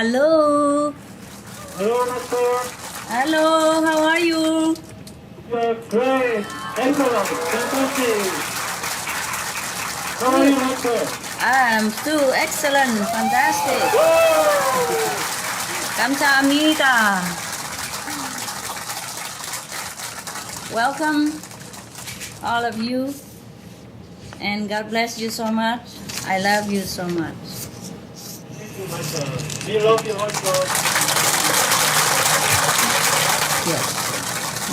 Hello. Hello, Master. Hello, how are you? You're great. Excellent. Fantastic. How are you, Master? I'm too excellent, fantastic. 감사합니다. Welcome, all of you, and God bless you so much. I love you so much. Thank you, Master. We love you also. Yes.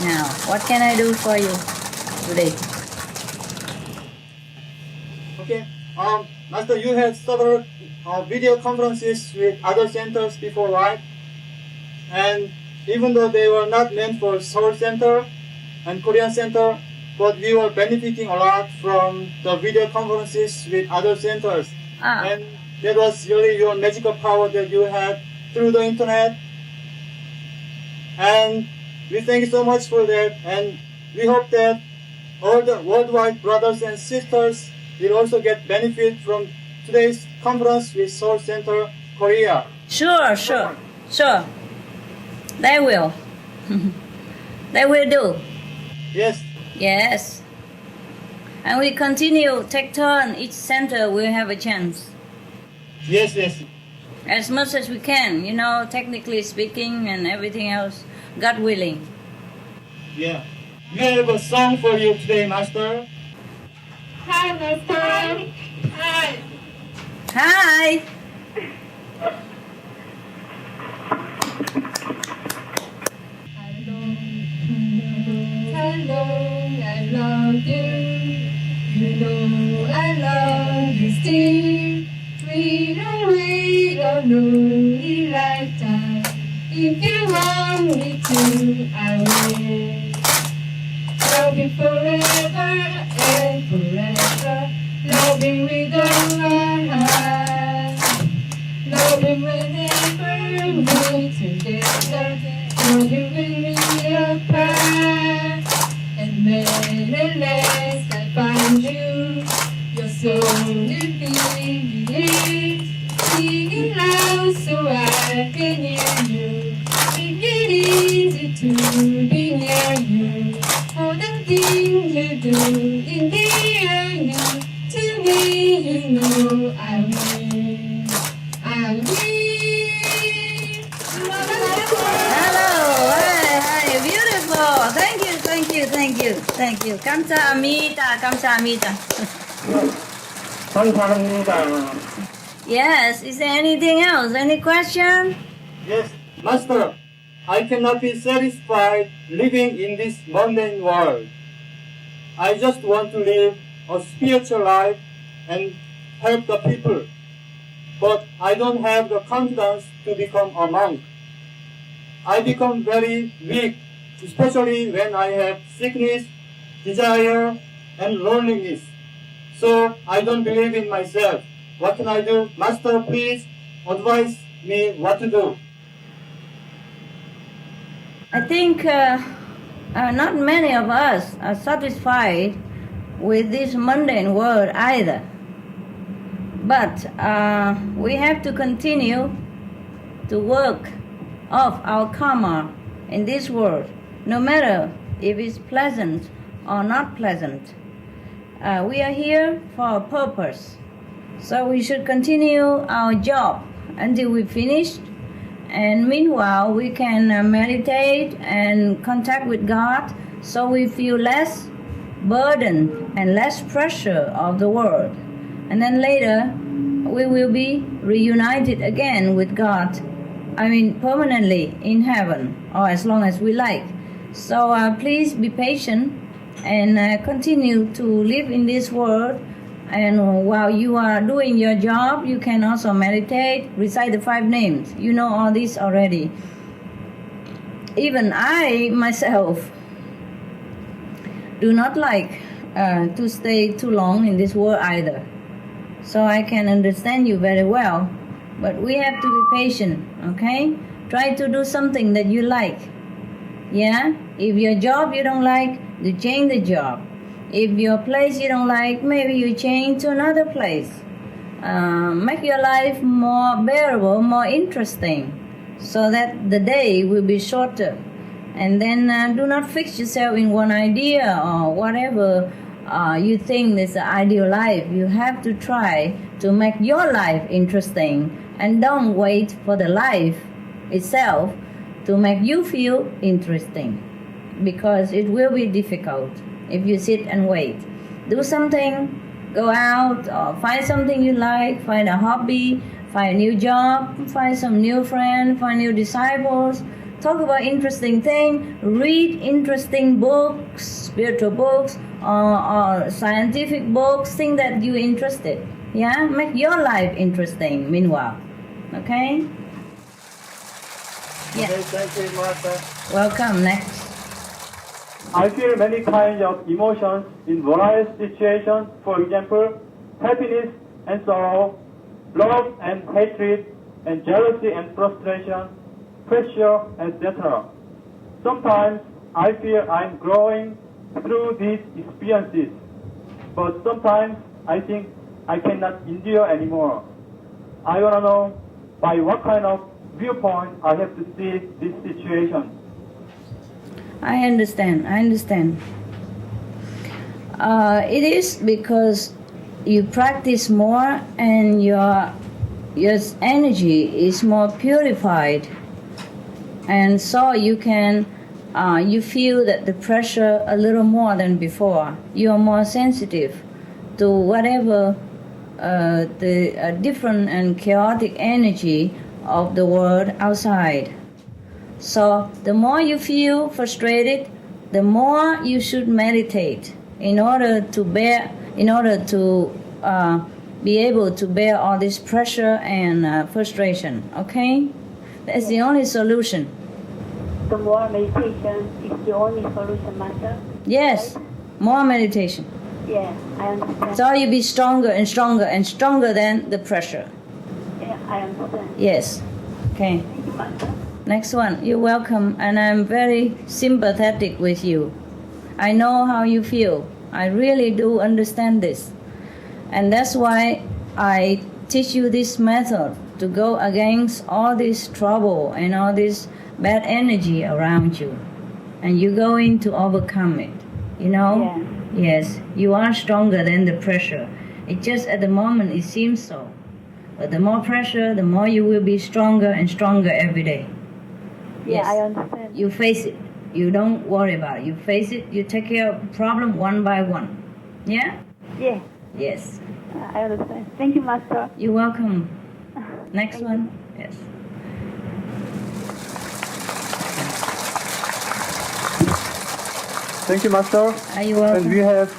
Now, what can I do for you today? Okay. Master, you had several video conferences with other centers before, right? And even though they were not meant for Seoul Center and Korean Center, but we were benefiting a lot from the video conferences with other centers. And that was really your magical power that you had through the internet. And we thank you so much for that. And we hope that all the worldwide brothers and sisters will also get benefit from today's conference with Seoul Center, Korea. Sure. They will. They will do. Yes. Yes. And we continue, take turn, each center will have a chance. Yes. As much as we can, technically speaking and everything else, God willing. Yeah. We have a song for you today, Master. Hi, Master. Hi. Hi! Hello, I love you. You know I love you still. We don't wait a lonely lifetime. If you want me to, I will. Love you forever and forever. Loving with all my heart. Loving whenever we're together. Loving when we're apart. And when at last I find you, your soul will be released. Singing loud so I can hear you. Make it easy to be near you. All the things you do in the air, to me you know I will. Hello! Hi! Beautiful! Thank you. 감사합니다. 감사합니다. Yes, is there anything else? Any question? Yes, Master. I cannot be satisfied living in this mundane world. I just want to live a spiritual life and help the people. But I don't have the confidence to become a monk. I become very weak, especially when I have sickness, desire, and loneliness. So I don't believe in myself. What can I do? Master, please advise me what to do. I think not many of us are satisfied with this mundane world either. But we have to continue to work off our karma in this world, no matter if it's pleasant or not pleasant. We are here for a purpose. So we should continue our job until we finish. And meanwhile, we can meditate and contact with God so we feel less burden and less pressure of the world. And then later, we will be reunited again with God. Permanently in heaven, or as long as we like. So please be patient and continue to live in this world. And while you are doing your job, you can also meditate, recite the 5 names. You know all this already. Even I, myself, do not like to stay too long in this world either. So I can understand you very well. But we have to be patient, okay? Try to do something that you like. Yeah? If your job you don't like, you change the job. If your place you don't like, maybe you change to another place. make your life more bearable, more interesting, so that the day will be shorter. And then do not fix yourself in one idea or whatever you think is the ideal life. You have to try to make your life interesting, and don't wait for the life itself to make you feel interesting, because it will be difficult if you sit and wait. Do something, go out or find something you like, find a hobby, find a new job, find some new friends, find new disciples, talk about interesting things, read interesting books, spiritual books, or scientific books, things that you're interested. Yeah, make your life interesting meanwhile. Okay? Yeah. Okay, thank you, Master. Welcome. Next. I feel many kinds of emotions in various situations. For example, happiness and sorrow, love and hatred, and jealousy and frustration, pressure, etc. Sometimes I feel I'm growing through these experiences, but sometimes I think I cannot endure anymore. I want to know by what kind of viewpoint I have to see this situation. I understand. It is because you practice more and your energy is more purified, and so you can you feel that the pressure a little more than before. You are more sensitive to whatever the different and chaotic energy of the world outside. So the more you feel frustrated, the more you should meditate in order to be able to bear all this pressure and frustration. Okay, that's the only solution. The more meditation is the only solution, Master? Yes, more meditation. Yeah, I understand. So you be stronger and stronger and stronger than the pressure. Yeah, I understand. Yes. Okay. Thank you, Master. Next one. You're welcome, and I'm very sympathetic with you. I know how you feel. I really do understand this. And that's why I teach you this method to go against all this trouble and all this bad energy around you. And you're going to overcome it. You know? Yeah. Yes, you are stronger than the pressure. It just at the moment it seems so. But the more pressure, the more you will be stronger and stronger every day. Yeah, Yes. I understand. You face it. You don't worry about it. You face it. You take care of the problem one by one. Yeah? Yeah, Yes. I understand. Thank you, Master. You're welcome. Next Thank one. Yes. Thank you, Master. Are you welcome? And we have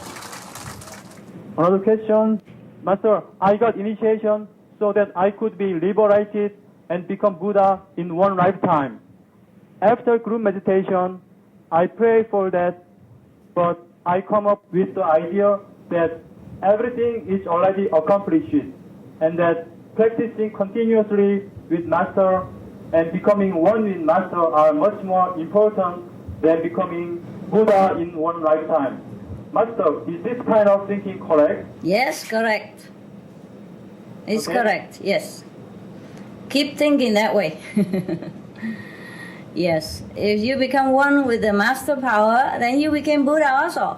another question. Master, I got initiation so that I could be liberated and become Buddha in one lifetime. After group meditation, I pray for that, but I come up with the idea that everything is already accomplished, and that practicing continuously with Master and becoming one with Master are much more important than becoming Buddha in one lifetime. Master, is this kind of thinking correct? Yes, correct. It's Okay. correct. Yes. Keep thinking that way. Yes. If you become one with the master power, then you became Buddha also.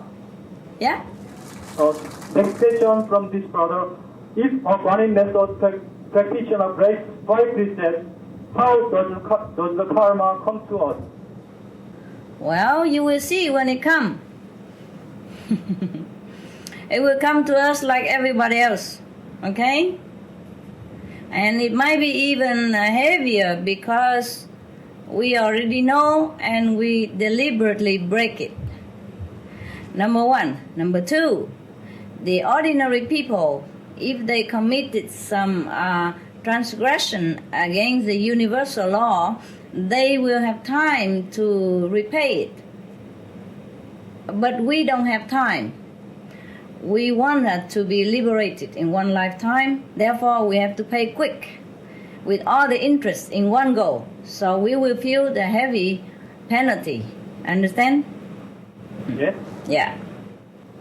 Yeah? Next question from this brother. If a Guanyin method practitioner breaks 5 precepts, how does the karma come to us? Well, you will see when it comes. It will come to us like everybody else. Okay? And it might be even heavier because we already know and we deliberately break it. Number one. Number two, the ordinary people, if they committed some transgression against the universal law, they will have time to repay it. But we don't have time. We want that to be liberated in one lifetime, therefore we have to pay quick with all the interest in one go. So we will feel the heavy penalty. Understand? Yes. Yeah.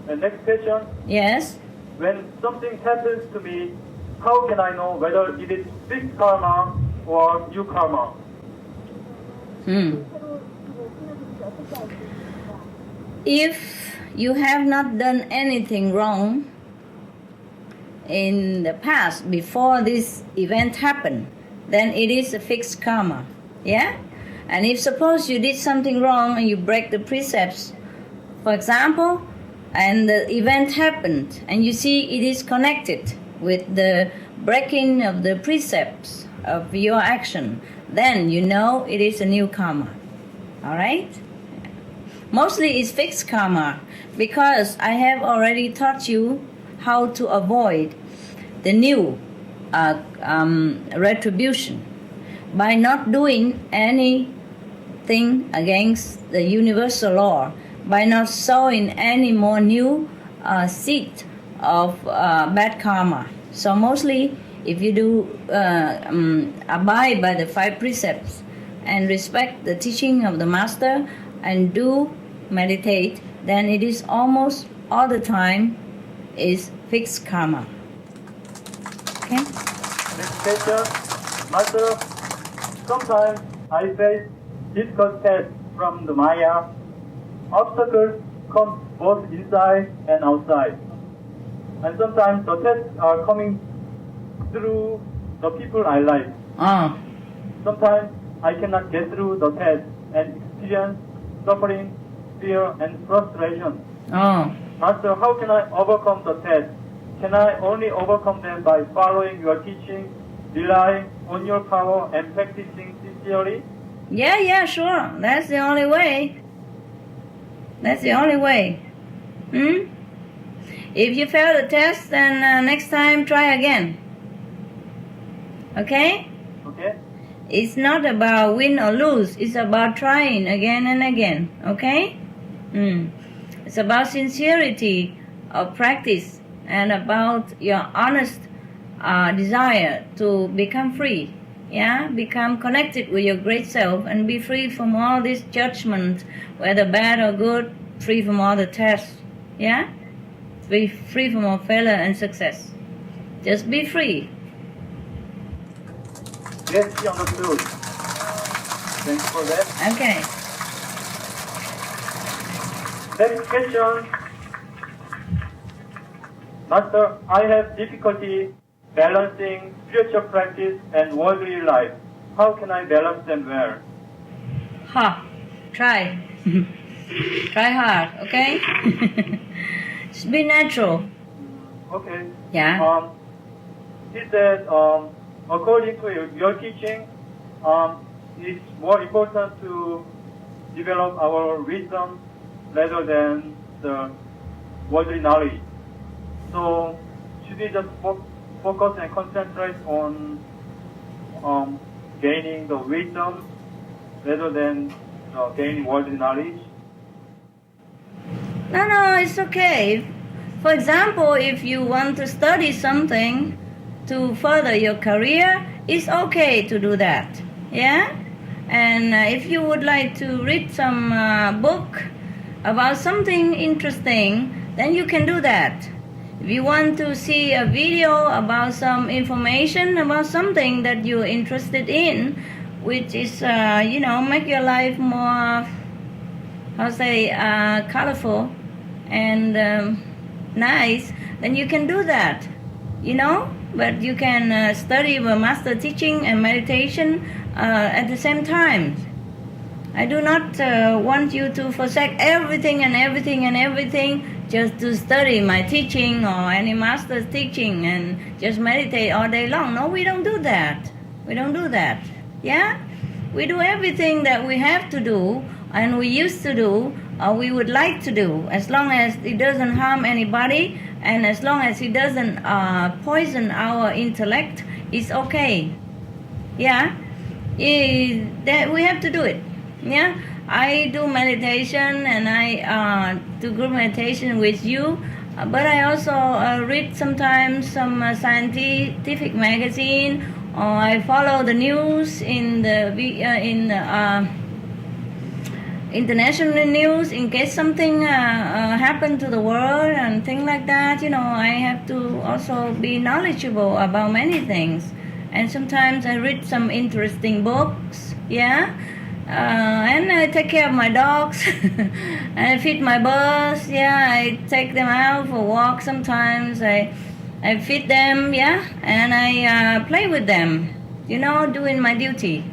And next question. Yes? When something happens to me, how can I know whether it is fixed karma or new karma? If you have not done anything wrong in the past before this event happened, then it is a fixed karma. Yeah? And if suppose you did something wrong and you break the precepts, for example, and the event happened and you see it is connected with the breaking of the precepts of your action, then you know it is a new karma. All right? Mostly it's fixed karma because I have already taught you how to avoid the new retribution by not doing anything against the universal law, by not sowing any more new seed of bad karma. So mostly if you do abide by the 5 precepts and respect the teaching of the master and do meditate, then it is almost all the time is fixed karma. Okay? Next question, Master, sometimes I face difficult tests from the Maya. Obstacles come both inside and outside. And sometimes the tests are coming through the people I like. Sometimes I cannot get through the test and experience suffering, fear, and frustration. Master, how can I overcome the test? Can I only overcome them by following your teaching, relying on your power, and practicing sincerely? Yeah, sure. That's the only way. That's the only way. If you fail the test, then next time try again. Okay? Okay. It's not about win or lose. It's about trying again and again. Okay? It's about sincerity of practice and about your honest desire to become free. Yeah? Become connected with your great self and be free from all this judgment, whether bad or good, free from all the tests. Yeah? Be free from all failure and success. Just be free. Yes, he understood. Thanks for that. Okay. Next question. Master, I have difficulty balancing spiritual practice and worldly life. How can I balance them well? Try. Try hard, okay? Just be natural. Okay. Yeah. He said, according to your teaching, it's more important to develop our wisdom rather than the worldly knowledge. So, should we just focus and concentrate on gaining the wisdom rather than gaining worldly knowledge? No, it's okay. For example, if you want to study something to further your career, it's okay to do that. Yeah? And if you would like to read some book about something interesting, then you can do that. If you want to see a video about some information about something that you're interested in, which is, make your life more, colorful and nice, then you can do that, But you can study the master teaching and meditation at the same time. I do not want you to forsake everything just to study my teaching or any master's teaching and just meditate all day long. No, we don't do that. We don't do that. Yeah? We do everything that we have to do and we used to do or we would like to do, as long as it doesn't harm anybody and as long as it doesn't poison our intellect, it's okay. Yeah? That we have to do it. Yeah? I do meditation and I do group meditation with you, but I also read sometimes some scientific magazine, or I follow the news in the international news in case something happened to the world and things like that. I have to also be knowledgeable about many things. And sometimes I read some interesting books, and I take care of my dogs. I feed my birds, I take them out for walks sometimes. I feed them, and I play with them, doing my duty.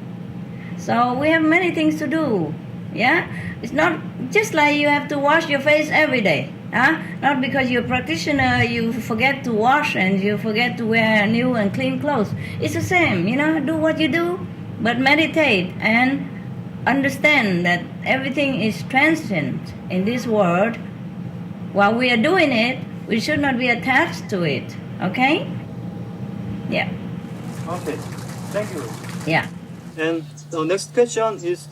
So we have many things to do. It's not just like you have to wash your face every day. Not because you're a practitioner you forget to wash and you forget to wear new and clean clothes. It's the same, do what you do, but meditate and understand that everything is transient in this world. While we are doing it, we should not be attached to it. Okay? Yeah. Okay, thank you. Yeah. And the next question is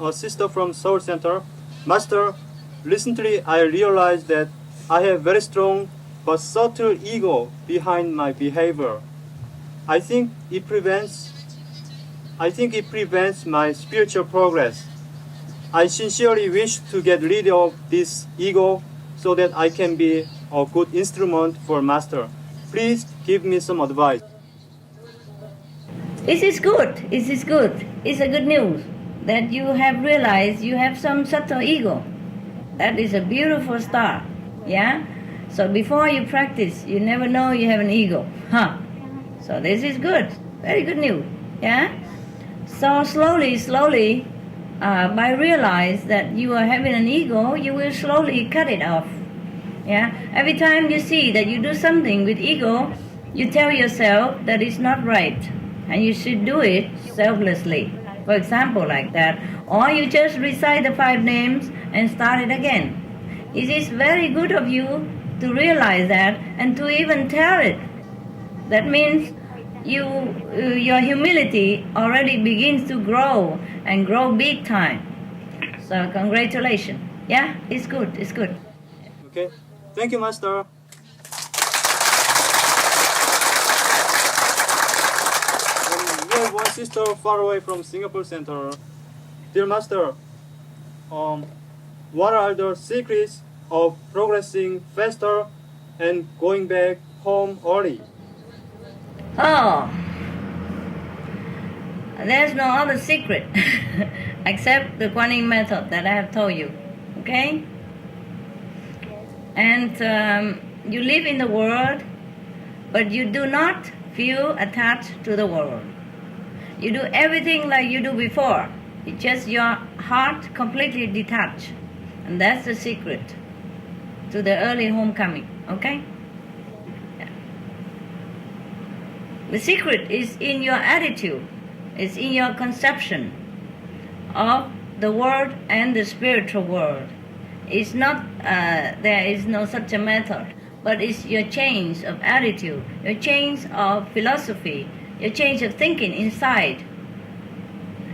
a sister from Seoul Center. Master, recently I realized that I have very strong but subtle ego behind my behavior. I think it prevents my spiritual progress. I sincerely wish to get rid of this ego so that I can be a good instrument for Master. Please give me some advice. This is good. It's a good news that you have realized you have some subtle ego. That is a beautiful start. So before you practice, you never know you have an ego. So this is good. Very good news. So slowly, by realize that you are having an ego, you will slowly cut it off. Every time you see that you do something with ego, you tell yourself that it's not right, and you should do it selflessly. For example, like that. Or you just recite the 5 names and start it again. It is very good of you to realize that and to even tell it. That means your humility already begins to grow and grow big time. So congratulations. It's good. Okay, thank you, Master. We have one sister far away from Singapore Center. Dear Master, what are the secrets of progressing faster and going back home early? There's no other secret except the Guanyin method that I have told you. Okay? And you live in the world, but you do not feel attached to the world. You do everything like you do before. It's just your heart completely detached. And that's the secret to the early homecoming. Okay? The secret is in your attitude. It's in your conception of the world and the spiritual world. It's not, there is no such a method, but it's your change of attitude, your change of philosophy, your change of thinking inside.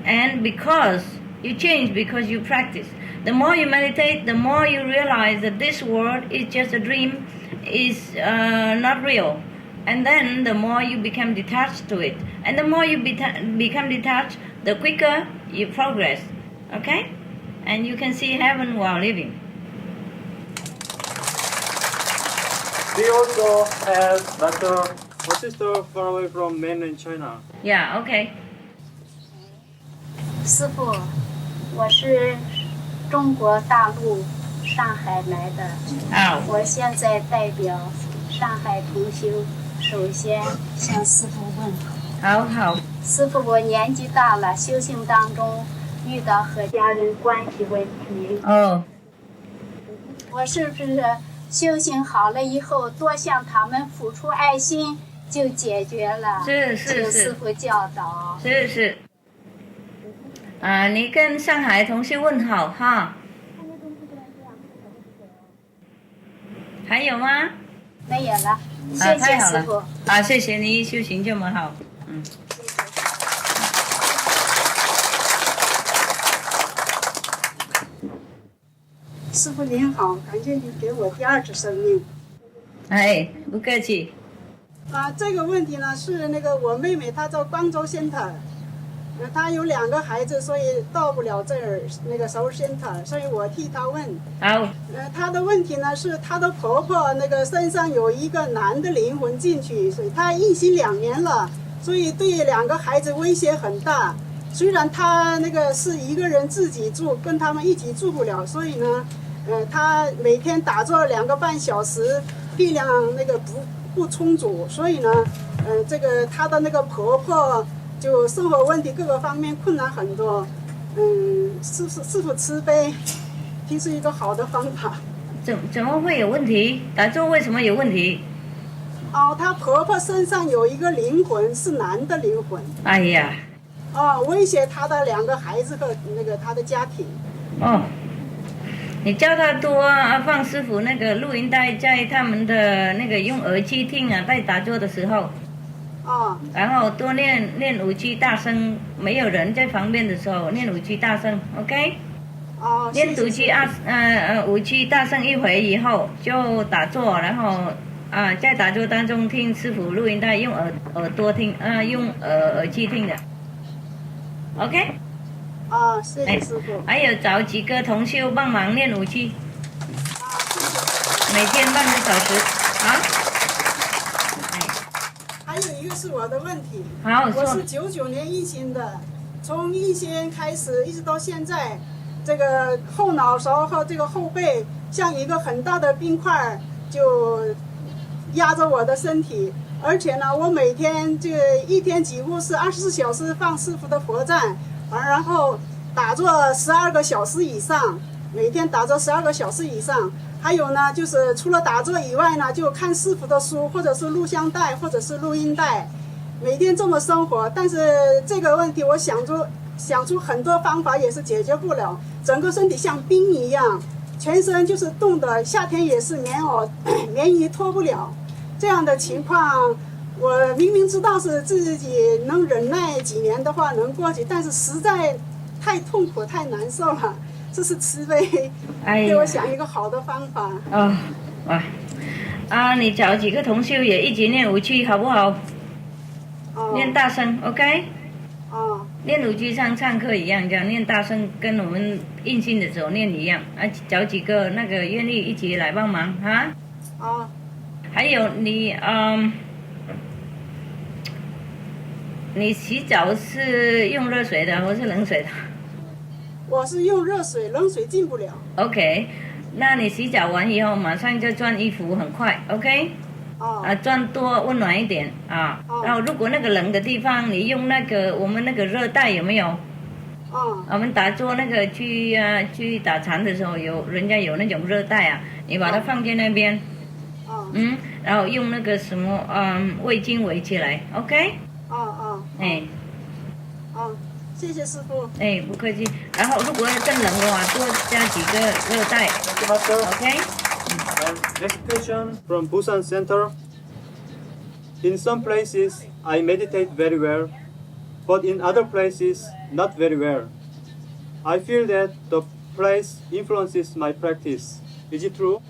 And because you change, because you practice. The more you meditate, the more you realize that this world is just a dream, is not real. And then the more you become detached to it. And the more you become detached, the quicker you progress. Okay? And you can see heaven while living. We also have a sister far away from mainland China. Yeah, okay. 师父，我是中国大陆上海来的，我现在代表上海同修，首先向师父问好。好。师父，我年纪大了，修行当中遇到和家人关系问题。我是不是修行好了以后，多向他们付出爱心就解决了？是。请师父教导。是。你跟上海同学问好哈。还有吗？没有了，谢谢师父。谢谢你修行这么好。师父您好，感谢你给我第二次生命。不客气。这个问题呢是我妹妹她在光州 center，他有2个孩子，所以到不了这儿那个 soul center， 所以我替他问。好。他的问题呢是她的婆婆那个身上有一个男的灵魂进去，所以她印心2年了，所以对2个孩子威胁很大。虽然她那个是一个人自己住，跟他们一起住不了，所以呢，她每天打坐2个半小时，力量那个不充足，所以呢，这个她的那个婆婆。就生活问题各个方面困难很多，师父慈悲，听是一个好的方法。怎么会有问题？打坐为什么有问题？她婆婆身上有一个灵魂是男的灵魂。哎呀。威胁她的2个孩子和那个她的家庭。你叫他多放师傅那个录音带，在他们的那个用耳机听啊，在打坐的时候。然后多念5句大声，没有人在旁边的时候念5句大声 ，OK？ 念5句大声一回以后就打坐，然后在打坐当中听师傅录音带，用耳朵听，用耳机听的 ，OK？ 谢谢师傅。还有找几个同修帮忙念5句，每天半个小时，好。还有一个是我的问题，我是99年印心的，从印心开始一直到现在，这个后脑勺和这个后背像一个很大的冰块，就压着我的身体。而且呢，我每天这一天几乎是24小时放师父的佛赞，然后打坐12个小时以上，每天打坐12个小时以上。还有呢，就是除了打坐以外呢，就看师父的书，或者是录像带，或者是录音带，每天这么生活。但是这个问题我想出很多方法，也是解决不了。整个身体像冰一样，全身就是冻的，夏天也是棉衣脱不了。这样的情况，我明明知道是自己能忍耐几年的话能过去，但是实在太痛苦太难受了。这是慈悲，给我想一个好的方法。你找几个同修也一起念5句好不好？念大声 ，OK？ 念5句像上课一样，这样念大声，跟我们印心的时候念一样。找几个那个愿意一起来帮忙哈。还有你你洗澡是用热水的或是冷水的？我是用热水，冷水进不了。OK， 那你洗澡完以后马上就穿衣服，很快 ，OK？ 穿多温暖一点啊。然后如果那个冷的地方，你用那个我们那个热带有没有？我们打坐那个去打禅的时候，人家有那种热带啊，你把它放在那边。然后用那个什么围巾围起来 ，OK？ 谢谢师父。不客气。然后如果更冷的话，多加几个热带 ，OK？ Next question from Busan Center. In some places, I meditate very well, but in other places, not very well. I feel that the place influences my practice. Is it true?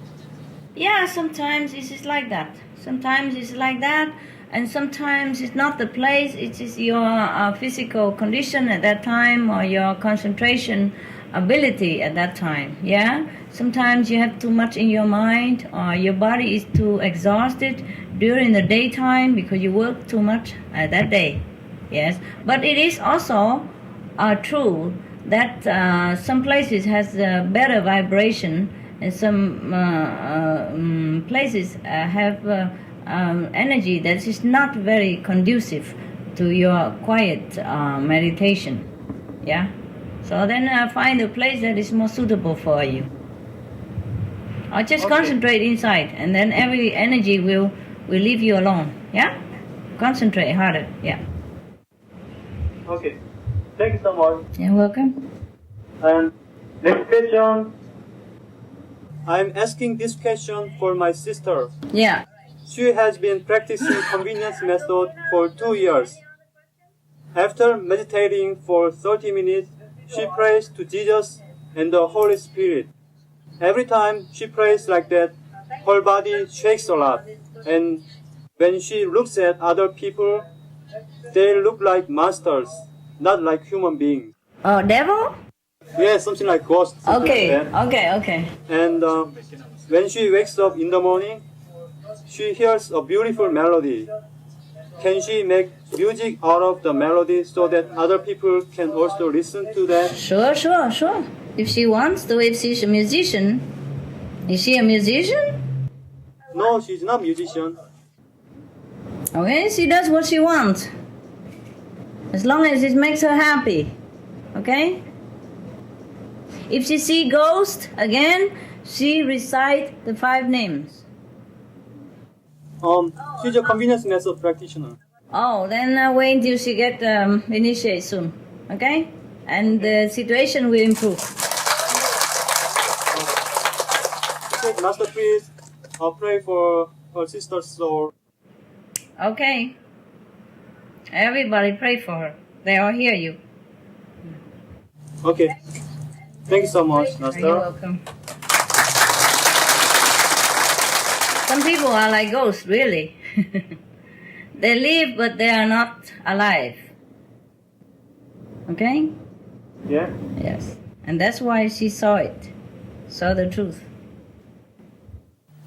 Yeah, sometimes it is like that. Sometimes it's like that. And sometimes it's not the place, it is your physical condition at that time or your concentration ability at that time, yeah? Sometimes you have too much in your mind or your body is too exhausted during the daytime because you work too much that day, yes? But it is also true that some places has better vibration and some places have energy that is not very conducive to your quiet meditation. Yeah? So then find a place that is more suitable for you. Or just concentrate inside and then every energy will leave you alone. Yeah? Concentrate harder. Yeah. Okay. Thank you so much. You're welcome. And next question. I'm asking this question for my sister. Yeah. She has been practicing convenience method for 2 years. After meditating for 30 minutes, she prays to Jesus and the Holy Spirit. Every time she prays like that, her body shakes a lot. And when she looks at other people, they look like monsters. not like human beings. Oh, devil? Yeah, something like ghosts. something Okay, like that. okay. And when she wakes up in the morning, she hears a beautiful melody. Can she make music out of the melody so that other people can also listen to that? Sure. If she wants to, if she's a musician. Is she a musician? No, she's not a musician. Okay, she does what she wants. As long as it makes her happy. Okay? If she see ghost again, she recite the 5 names. She's a convenience method practitioner. Oh, then wait till she get initiated soon. Okay? And the situation will improve. Master, please pray for her sister's soul. Okay. Everybody pray for her. They all hear you. Okay. Thank you so much, Master. You're welcome. Some people are like ghosts, really. They live, but they are not alive. Okay? Yeah. Yes. And that's why she saw it. Saw the truth.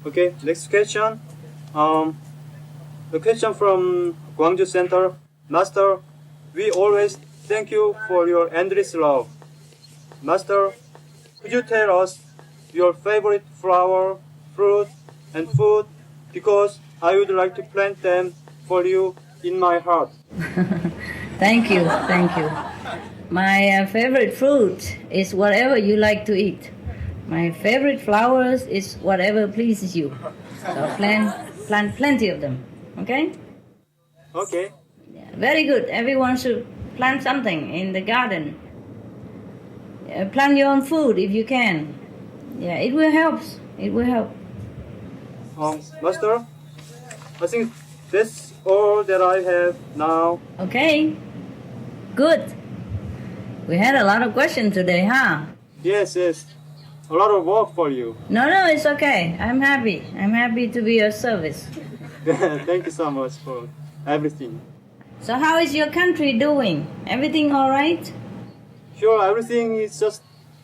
Okay, next question. The question from Gwangju Center. Master, we always thank you for your endless love. Master, could you tell us your favorite flower, fruit, and food? Because I would like to plant them for you in my heart. Thank you. My favorite fruit is whatever you like to eat. My favorite flowers is whatever pleases you. So plant plenty of them. Okay? Okay. Yeah, very good. Everyone should plant something in the garden. Plant your own food if you can. Yeah, it will help. Master, I think that's all that I have now. Okay. Good. We had a lot of questions today, huh? Yes. A lot of work for you. No, it's okay. I'm happy. I'm happy to be of service. Thank you so much for everything. So how is your country doing? Everything all right? Sure, everything is just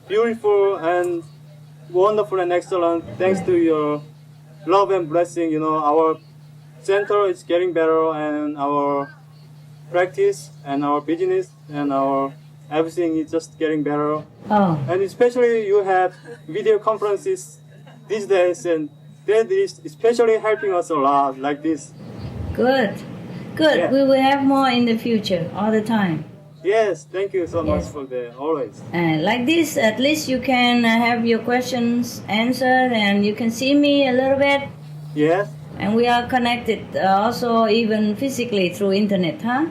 beautiful and wonderful and excellent. Thanks to your love and blessing, our center is getting better, and our practice and our business and our everything is just getting better. Oh. And especially you have video conferences these days, and that is especially helping us a lot like this. Good. Yeah. We will have more in the future, all the time. Yes, thank you so much Yes. for that, always. And like this, at least you can have your questions answered, and you can see me a little bit. Yes, And we are connected also even physically through internet, huh?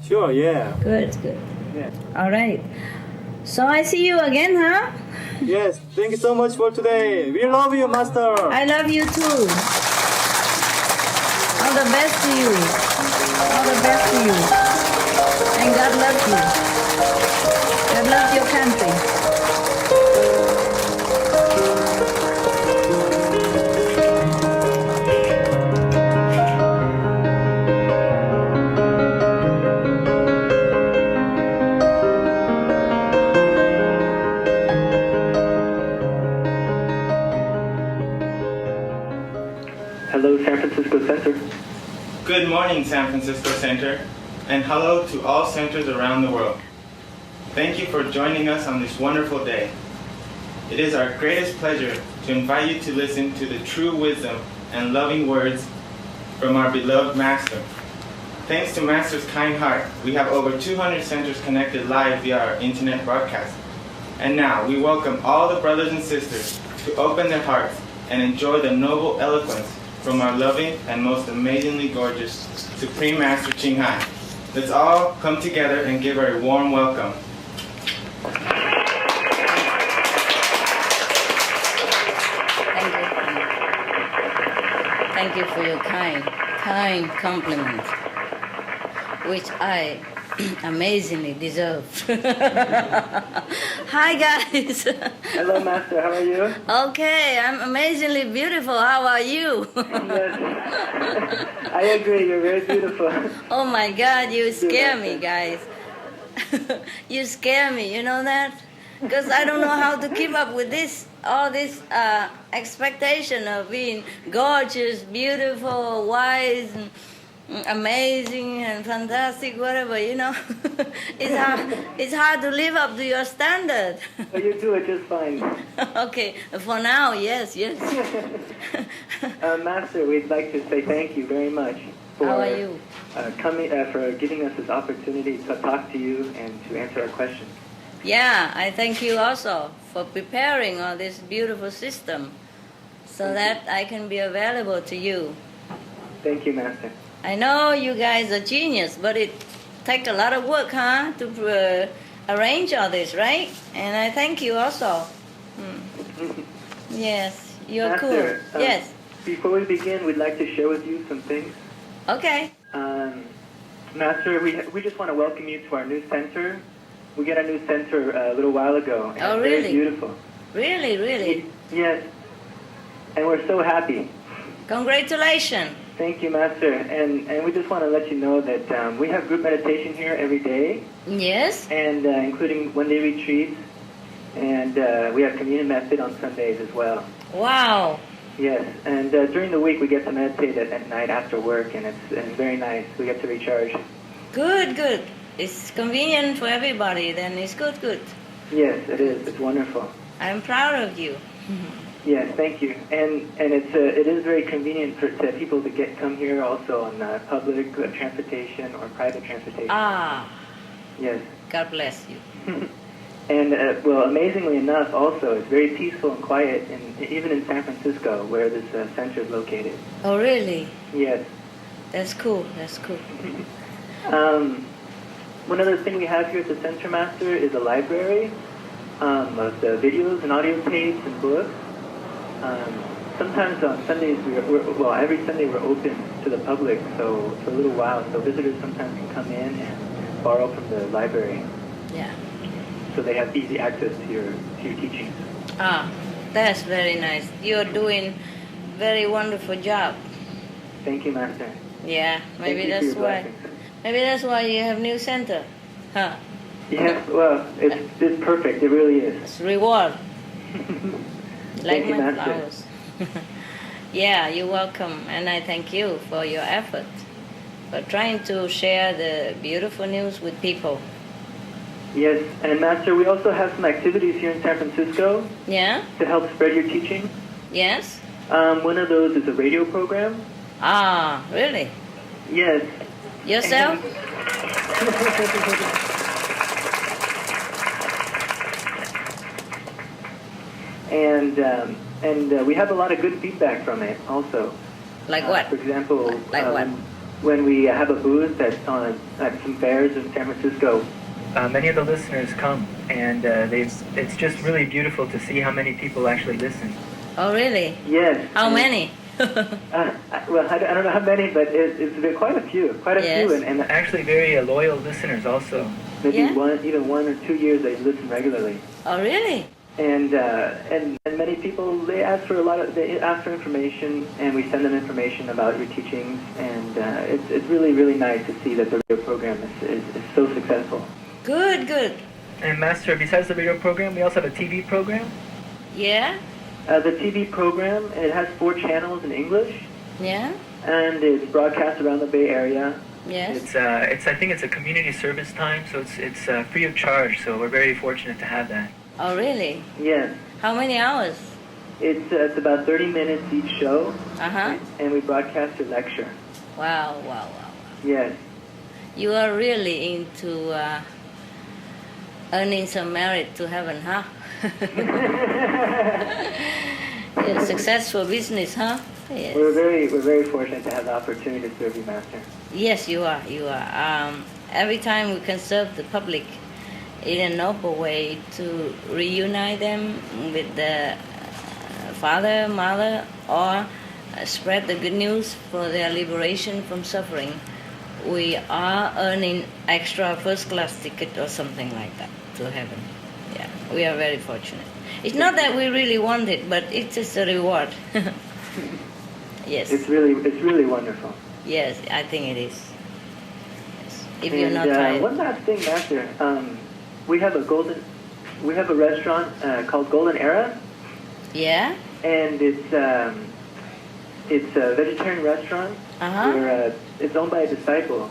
sure, yeah. Good. Yeah. All right. So I see you again, huh? Yes, thank you so much for today. We love you, Master. I love you too. All the best to you. All the best to you. And God loves you. God loves your country. Hello, San Francisco Center. Good morning, San Francisco Center, and hello to all centers around the world. Thank you for joining us on this wonderful day. It is our greatest pleasure to invite you to listen to the true wisdom and loving words from our beloved Master. Thanks to Master's kind heart, we have over 200 centers connected live via our internet broadcast. And now we welcome all the brothers and sisters to open their hearts and enjoy the noble eloquence from our loving and most amazingly gorgeous Supreme Master Ching Hai. Let's all come together and give her a warm welcome. Thank you for your kind compliment, which I amazingly deserve. Hi guys. Hello, Master. How are you? Okay, I'm amazingly beautiful. How are you? Yes. I agree. You're very beautiful. Oh my God, you scare me, guys. You scare me, you know that? Because I don't know how to keep up with all this expectation of being gorgeous, beautiful, wise, and amazing and fantastic, whatever, you know. It's hard to live up to your standard. But you do it just fine. Okay, for now, yes. Master, we'd like to say thank you very much for How are you? For giving us this opportunity to talk to you and to answer our questions. Yeah, I thank you also for preparing all this beautiful system so that I can be available to you. Thank you, Master. I know you guys are genius, but it takes a lot of work, huh, to arrange all this, right? And I thank you also. Yes, you're Master, cool. Yes. Before we begin, we'd like to share with you some things. Okay. Master, we just want to welcome you to our new center. We got a new center a little while ago. And Oh, it's really? Very beautiful. Really? Yes. And we're so happy. Congratulations. Thank you, Master. And we just want to let you know that we have group meditation here every day. Yes. And including one-day retreats. And we have communion method on Sundays as well. Wow. Yes. And during the week we get to meditate at night after work, and it's very nice. We get to recharge. Good. It's convenient for everybody, then it's good. Yes, it is. It's wonderful. I'm proud of you. Yes, thank you. And it is very convenient for people to come here also on public transportation or private transportation. Ah. Yes. God bless you. And well, amazingly enough, also it's very peaceful and quiet, even in San Francisco, where this center is located. Oh, really? Yes. That's cool. One other thing we have here at the Center, Master, is a library of the videos and audio tapes and books. Sometimes on Sundays, every Sunday we're open to the public, so for a little while, so visitors sometimes can come in and borrow from the library. Yeah. So they have easy access to your teachings. Ah, that's very nice. You're doing very wonderful job. Thank you, Master. Yeah, maybe Thank you for that's your why. blessings. Maybe that's why you have new center, huh? Yes, well, it's perfect. It really is. It's reward. Like Thank you, my Master. flowers. Yeah, you're welcome, and I thank you for your effort, for trying to share the beautiful news with people. Yes, and Master, we also have some activities here in San Francisco. Yeah? To help spread your teaching. Yes? One of those is a radio program. Ah, really? Yes. Yourself? And we have a lot of good feedback from it also. Like what? For example, like what? When we have a booth at some fairs in San Francisco, many of the listeners come, and it's just really beautiful to see how many people actually listen. Oh, really? Yes. How many? Well, I don't know how many, but it's quite a few, and actually very loyal listeners also. Maybe even 1 or 2 years they listen regularly. Oh, really? And many people, they ask for information, and we send them information about your teachings, and it's really, really nice to see that the radio program is so successful. Good. And Master, besides the radio program, we also have a TV program. Yeah? The TV program, it has 4 channels in English. Yeah? And it's broadcast around the Bay Area. Yes. I think it's a community service time, so it's free of charge. So we're very fortunate to have that. Oh, really? Yes. How many hours? It's about 30 minutes each show. Uh-huh. And we broadcast a lecture. Wow. Yes. You are really into earning some merit to heaven, huh? Yeah, successful business, huh? Yes. We're very fortunate to have the opportunity to serve you, Master. Yes, you are. Every time we can serve the public in a noble way to reunite them with the father, mother, or spread the good news for their liberation from suffering, we are earning extra first-class ticket or something like that to heaven. Yeah, we are very fortunate. It's not that we really want it, but it's just a reward. Yes. It's really wonderful. Yes, I think it is. Yes. if you're not tired. One last thing, Master. We have a restaurant called Golden Era. Yeah. And it's a vegetarian restaurant where it's owned by a disciple.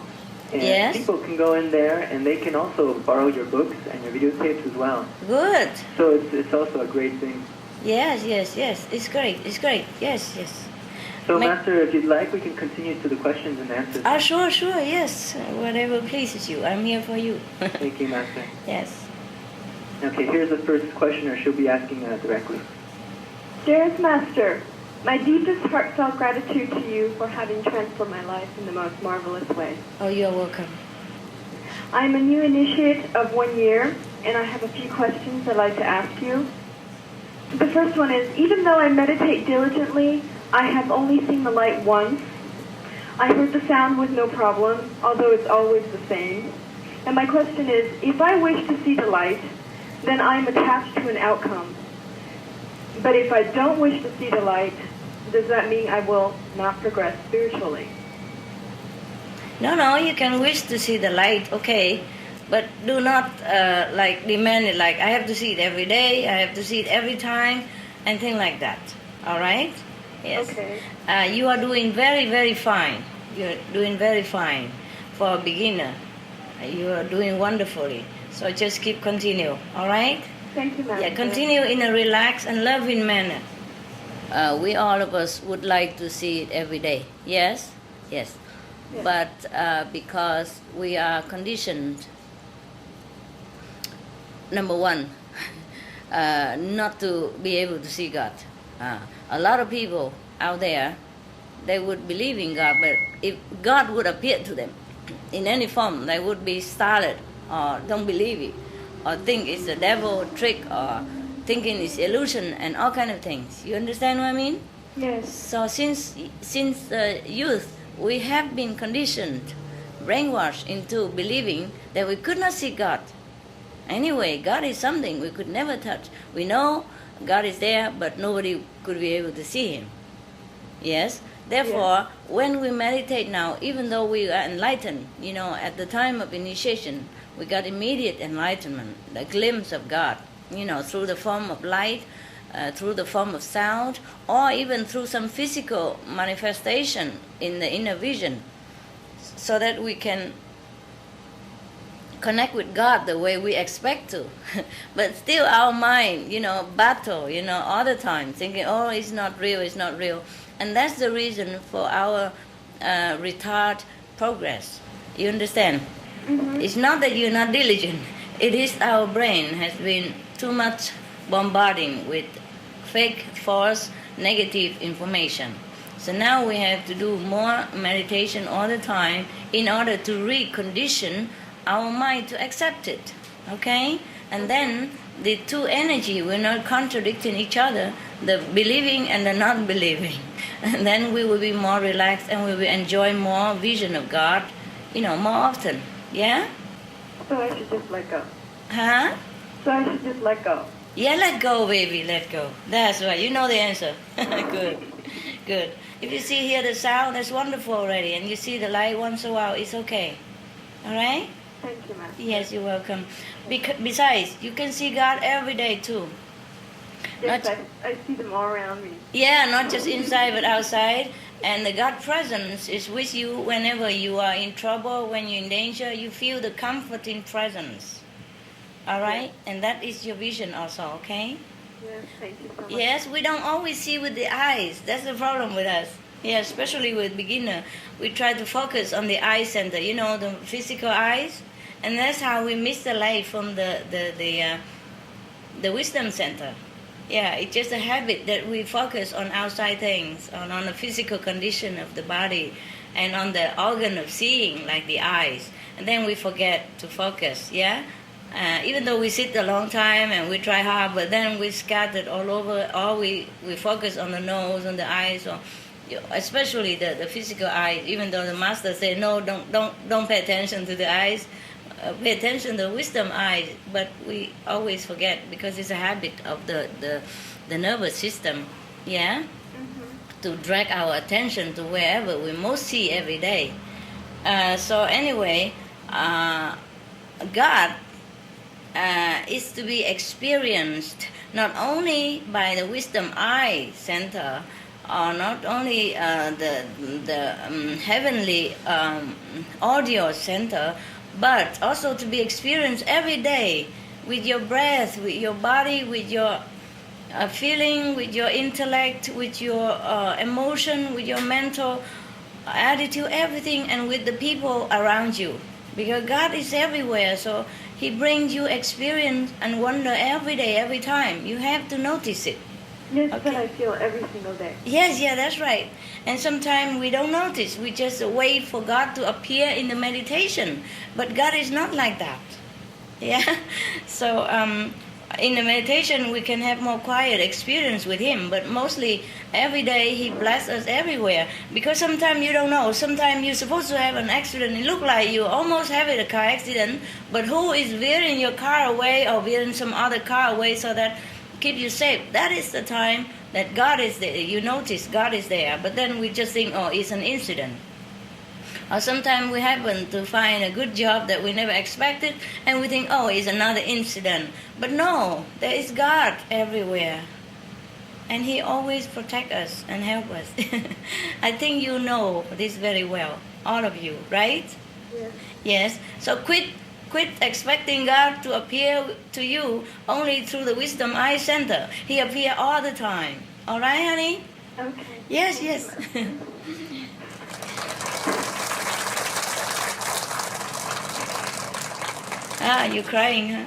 And yes. people can go in there and they can also borrow your books and your videotapes as well. Good. So it's also a great thing. Yes. It's great. Yes. So, Master, if you'd like, we can continue to the questions and answers. Sure, yes. Whatever pleases you. I'm here for you. Thank you, Master. Yes. Okay, here's the first questioner. She'll be asking directly. Dearest Master, my deepest heartfelt gratitude to you for having transformed my life in the most marvelous way. Oh, you're welcome. I'm a new initiate of 1 year, and I have a few questions I'd like to ask you. The first one is, even though I meditate diligently, I have only seen the light once. I heard the sound with no problem, although it's always the same. And my question is, if I wish to see the light, then I'm attached to an outcome. But if I don't wish to see the light, does that mean I will not progress spiritually? No, you can wish to see the light, okay, but do not demand it like, I have to see it every day, I have to see it every time, and things like that, all right? Yes. Okay. You are doing very, very fine. You're doing very fine for a beginner. You are doing wonderfully. So just continue, all right? Thank you, Master. Yeah, continue in a relaxed and loving manner. We all of us would like to see it every day. Yes. But because we are conditioned, number one, not to be able to see God. A lot of people out there, they would believe in God, but if God would appear to them in any form, they would be startled or don't believe it, or think it's a devil trick, or thinking it's illusion and all kind of things. You understand what I mean? Yes. So since youth, we have been conditioned, brainwashed into believing that we could not see God. Anyway, God is something we could never touch. We know God is there, but nobody could be able to see Him. Yes? Therefore, when we meditate now, even though we are enlightened, at the time of initiation, we got immediate enlightenment, the glimpse of God, through the form of light, through the form of sound, or even through some physical manifestation in the inner vision, so that we can connect with God the way we expect to. But still our mind, battle, all the time, thinking, oh, it's not real. And that's the reason for our retard progress. You understand? Mm-hmm. It's not that you're not diligent. It is our brain has been too much bombarding with fake, false, negative information. So now we have to do more meditation all the time in order to recondition our mind to accept it. Okay? And then the two energy will not contradicting each other, the believing and the not believing. And then we will be more relaxed and we will enjoy more vision of God, more often. Yeah? So I should just let go. Huh? So I should just let go. Yeah, let go, baby, let go. That's right. You know the answer. Good. If you hear the sound, that's wonderful already. And you see the light once in a while, it's okay. All right? Thank you, Master. Yes, you're welcome. Besides, you can see God every day too. Yes, I see them all around me. Yeah, not just inside but outside. And the God presence is with you whenever you are in trouble, when you're in danger. You feel the comforting presence. All right? Yes. And that is your vision also, okay? Yes, thank you so much. Yes, we don't always see with the eyes. That's the problem with us. Yeah, especially with beginner. We try to focus on the eye center, the physical eyes. And that's how we miss the light from the wisdom center. Yeah, it's just a habit that we focus on outside things, on the physical condition of the body, and on the organ of seeing, like the eyes. And then we forget to focus, yeah? Even though we sit a long time and we try hard, but then we scattered all over, or we focus on the nose, on the eyes, or especially the physical eyes, even though the master said, no, don't pay attention to the eyes. Pay attention to the wisdom eyes, but we always forget because it's a habit of the nervous system, yeah, to drag our attention to wherever we most see every day. So anyway, God is to be experienced not only by the Wisdom Eye Center, or not only the heavenly audio center, but also to be experienced every day with your breath, with your body, with your feeling, with your intellect, with your emotion, with your mental attitude, everything, and with the people around you. Because God is everywhere, so He brings you experience and wonder every day, every time. You have to notice it. Yes, okay. That I feel every single day. Yes, yeah, that's right. And sometimes we don't notice. We just wait for God to appear in the meditation. But God is not like that. Yeah? So in the meditation, we can have more quiet experience with Him. But mostly, every day, He blesses us everywhere. Because sometimes you don't know. Sometimes you're supposed to have an accident. It looks like you almost have a car accident. But who is veering your car away or veering some other car away so that keep you safe? That is the time that God is there. You notice God is there. But then we just think, oh, it's an incident. Or sometimes we happen to find a good job that we never expected, and we think, oh, it's another incident. But no, there is God everywhere. And He always protects us and helps us. I think you know this very well, all of you, right? Yes. Yes. So quit expecting God to appear to you only through the Wisdom Eye Center. He appears all the time. All right, honey? Okay. Yes, yes. You're crying, huh?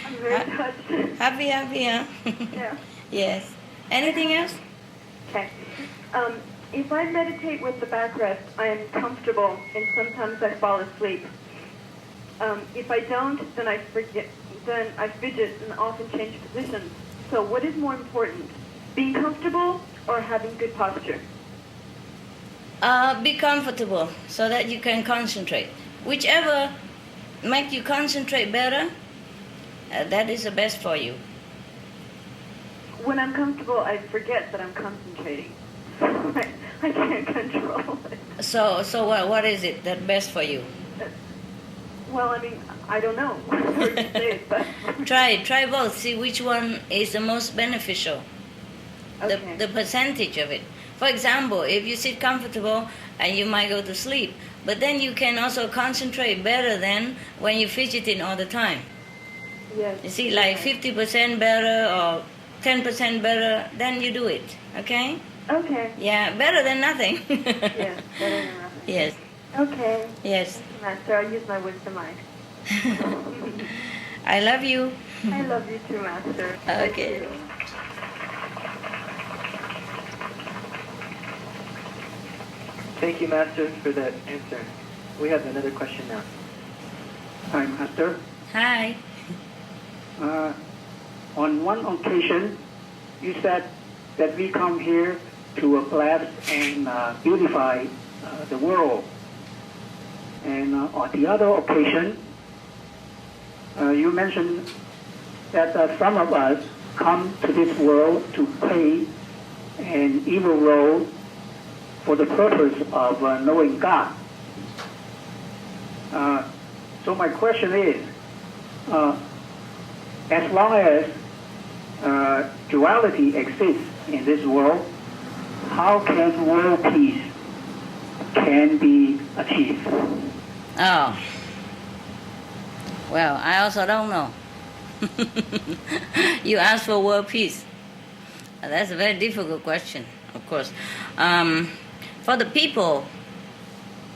I'm very touched. Happy, huh? Yeah. Yes. Anything else? Okay. If I meditate with the back rest, I am comfortable, and sometimes I fall asleep. If I don't, then I forget. Then I fidget and often change positions. So, what is more important, being comfortable or having good posture? Be comfortable so that you can concentrate. Whichever makes you concentrate better, that is the best for you. When I'm comfortable, I forget that I'm concentrating. I can't control it. So what is it that best for you? Well, I mean, I don't know. Try both. See which one is the most beneficial. Okay. The percentage of it. For example, if you sit comfortable and you might go to sleep, but then you can also concentrate better than when you're fidgeting all the time. Yes. You see, like 50% better or 10% better, then you do it. Okay? Okay. Yeah, better than nothing. Yes, better than nothing. Yes. Okay. Yes. Thank you, Master. I'll use my wisdom eye. I love you. I love you too, Master. Okay. Thank you, Master, for that answer. We have another question now. Hi, Master. Hi. On one occasion, you said that we come here to bless and beautify the world. And on the other occasion, you mentioned that some of us come to this world to play an evil role for the purpose of knowing God. So my question is, as long as duality exists in this world, how can world peace can be achieved? Oh. Well, I also don't know. You asked for world peace. That's a very difficult question, of course. For the people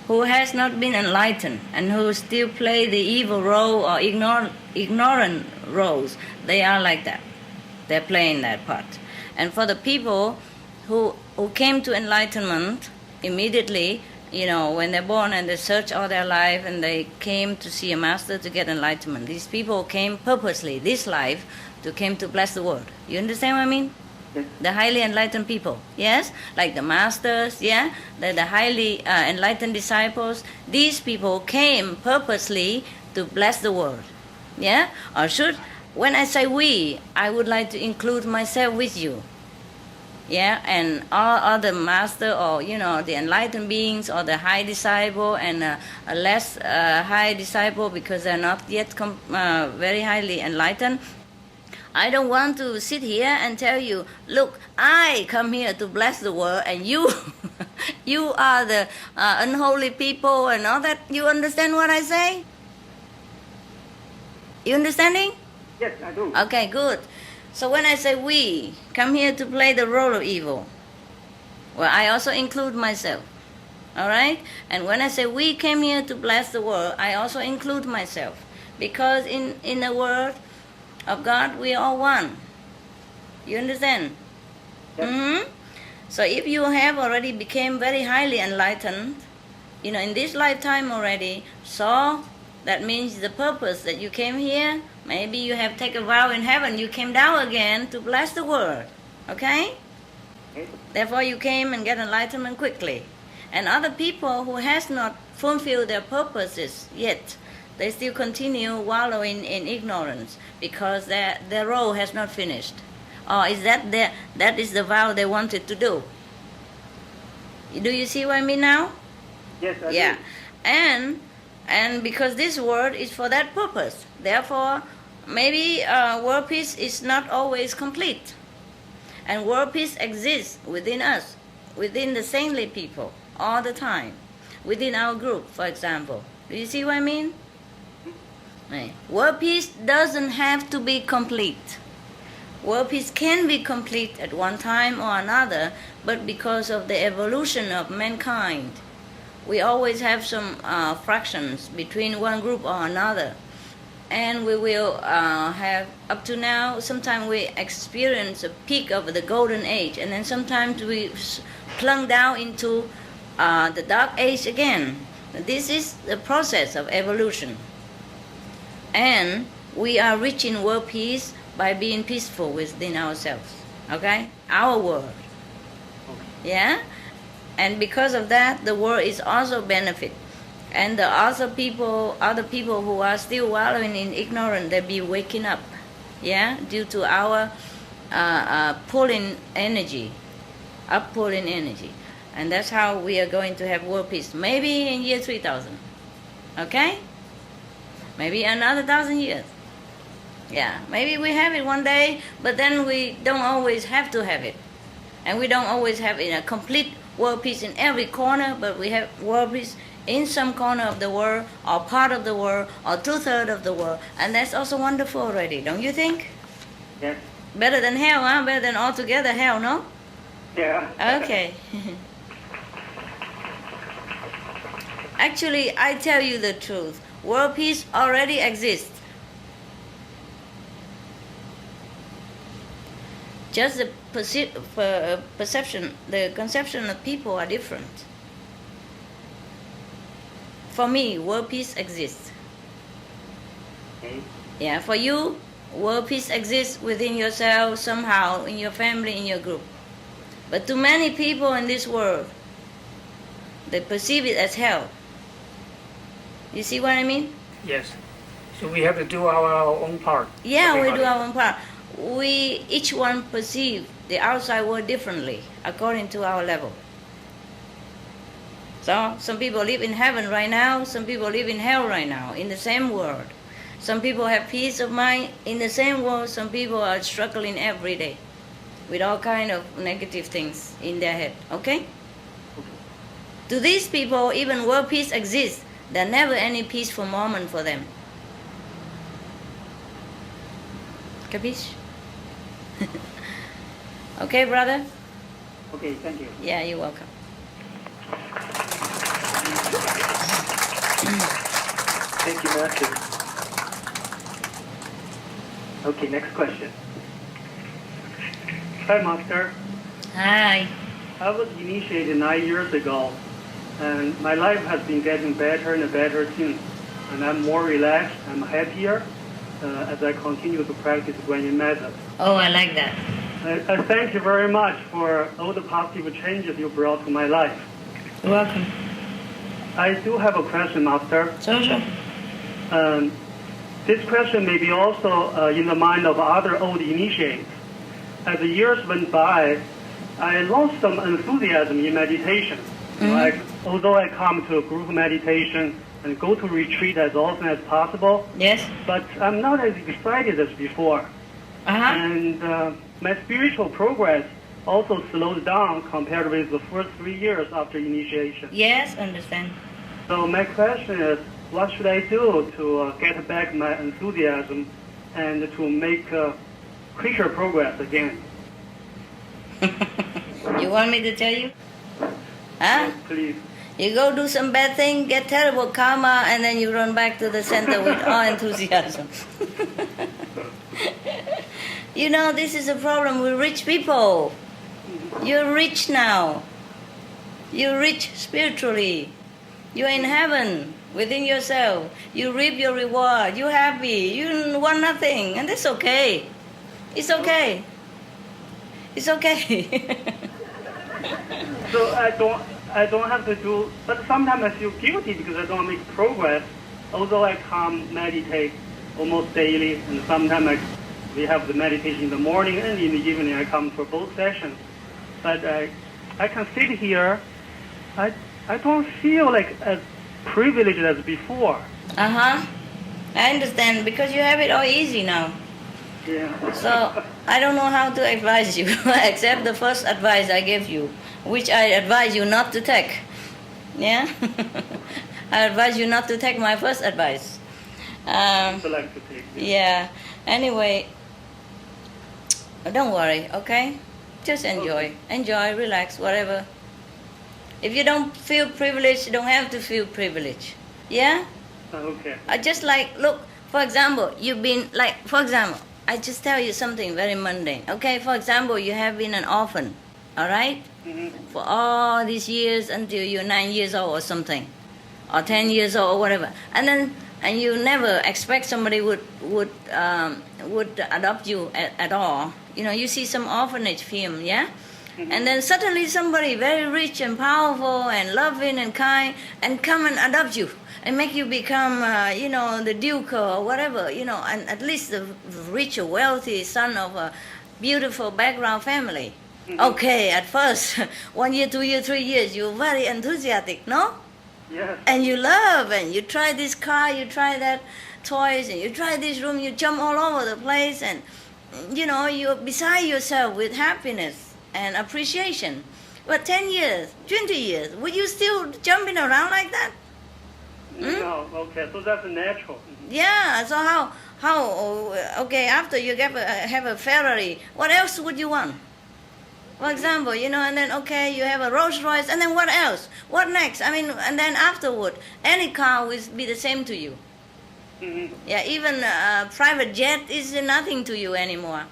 who has not been enlightened and who still play the evil role or ignorant roles, they are like that. They're playing that part. And for the people who came to enlightenment immediately, you know, when they're born and they search all their life and they came to see a master to get enlightenment. These people came purposely, this life, came to bless the world. You understand what I mean? Yes. The highly enlightened people, yes? Like the masters, yeah? The highly enlightened disciples. These people came purposely to bless the world, yeah? Or when I say we, I would like to include myself with you. Yeah, and all other master, or the enlightened beings, or the high disciple, and a less high disciple, because they're not yet very highly enlightened. I don't want to sit here and tell you, look, I come here to bless the world, and you you are the unholy people and all that. You understand what I say? You understanding? Yes, I do. Okay, good. So when I say we come here to play the role of evil, well, I also include myself. All right? And when I say we came here to bless the world, I also include myself. Because in the world of God, we are all one. You understand? Yes. Mm-hmm. So if you have already become very highly enlightened, in this lifetime already, so that means the purpose that you came here, maybe you have taken a vow in heaven, you came down again to bless the world. Okay? Therefore you came and get enlightenment quickly. And other people who has not fulfilled their purposes yet, they still continue wallowing in ignorance because their role has not finished. Or is that is the vow they wanted to do? Do you see what I mean now? Yes, I Yeah. do. And because this world is for that purpose, therefore maybe world peace is not always complete. And world peace exists within us, within the saintly people, all the time. Within our group, for example. Do you see what I mean? World peace doesn't have to be complete. World peace can be complete at one time or another, but because of the evolution of mankind, we always have some fractions between one group or another. And we will have, up to now, sometimes we experience a peak of the golden age, and then sometimes we plunge down into the dark age again. This is the process of evolution. And we are reaching world peace by being peaceful within ourselves. Okay? Our world. Yeah? And because of that, the world is also benefit. And the other people who are still wallowing in ignorance, they'll be waking up. Yeah? Due to our pulling energy. Up-pulling energy. And that's how we are going to have world peace. Maybe in year 3000. Okay? Maybe another 1,000 years. Yeah, maybe we have it one day, but then we don't always have to have it. And we don't always have it in a complete world peace in every corner, but we have world peace in some corner of the world, or part of the world, or 2/3 of the world. And that's also wonderful already, don't you think? Yes. Better than hell, huh? Better than altogether hell, no? Yeah. Okay. Actually, I tell you the truth. World peace already exists. Just the perception, the conception of people are different. For me, world peace exists. Okay. Yeah, for you, world peace exists within yourself, somehow, in your family, in your group. But to many people in this world, they perceive it as hell. You see what I mean? Yes. So we have to do our own part. Yeah, we Everybody. do our own part. We each one perceive the outside world differently according to our level. So some people live in heaven right now, some people live in hell right now, in the same world. Some people have peace of mind in the same world, some people are struggling every day with all kind of negative things in their head, okay? To these people, even world peace exists, there's never any peaceful moment for them. Capiche? Okay, brother? Okay, thank you. Yeah, you're welcome. Thank you, Master. Okay, next question. Hi, Master. Hi. I was initiated 9 years ago, and my life has been getting better and better since. And I'm more relaxed, I'm happier as I continue to practice Guanyin method. Oh, I like that. I thank you very much for all the positive changes you brought to my life. You're welcome. I do have a question, Master. Sure. This question may be also in the mind of other old initiates. As the years went by, I lost some enthusiasm in meditation. Like, although I come to group meditation and go to retreat as often as possible, Yes. but I'm not as excited as before. And my spiritual progress also slows down compared with the first 3 years after initiation. Yes, understand. So my question is, what should I do to get back my enthusiasm and to make quicker progress again? You want me to tell you? Huh? Please. You go do some bad thing, get terrible karma, and then you run back to the center with all enthusiasm. You know, this is a problem with rich people. You're rich now. You're rich spiritually. You're in heaven within yourself. You reap your reward. You're happy. You want nothing, and that's okay. It's okay. It's okay. So I don't have to do, but sometimes I feel guilty because I don't make progress. Although I come meditate almost daily, and sometimes we have the meditation in the morning and in the evening. I come for both sessions, but I can sit here. I don't feel like as privileged as before. I understand, because you have it all easy now. Yeah. So I don't know how to advise you except the first advice I gave you, which I advise you not to take. Yeah? I advise you not to take my first advice. Like to take. Yeah. Anyway, don't worry, okay? Just enjoy. Okay. Enjoy, relax, whatever. If you don't feel privileged, you don't have to feel privileged. Yeah? Okay. Just like, look, for example, you've been, like, for example, I just tell you something very mundane. Okay, for example, you have been an orphan, all right? For all these years until you're 9 years old or something, or 10 years old or whatever. And you never expect somebody would adopt you at all. You know, you see some orphanage film, yeah? And then suddenly somebody very rich and powerful and loving and kind and come and adopt you and make you become, the duke or whatever, and at least the rich or wealthy son of a beautiful background family. Okay, at first, 1 year, 2 years, 3 years, you're very enthusiastic, no? Yes. And you love, and you try this car, you try that toys, and you try this room, you jump all over the place, and, you're beside yourself with happiness and appreciation. But 10 years, 20 years, would you still jumping around like that? No, okay, so that's natural. Yeah, so okay, after you have a Ferrari, what else would you want? For example, and then, okay, you have a Rolls Royce, and then what else? What next? I mean, and then afterward, any car will be the same to you. Yeah, even a private jet is nothing to you anymore.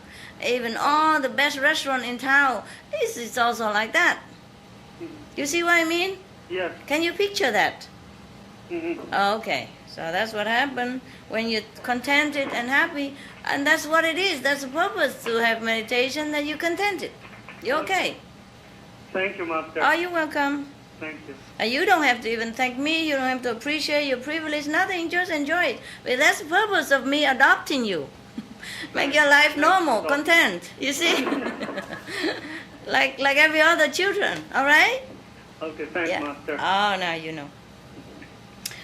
Even all the best restaurant in town, it's also like that. You see what I mean? Yes. Can you picture that? Okay, so that's what happened when you're contented and happy, and that's what it is. That's the purpose to have meditation, that you're contented. You're okay. Thank you, Master. Oh, you're welcome. Thank you. And you don't have to even thank me. You don't have to appreciate your privilege. Nothing. Just enjoy it. But that's the purpose of me adopting you. Make your life normal, content. You see, like every other children. All right. Okay. Thanks, Yeah. Master. Oh, now you know.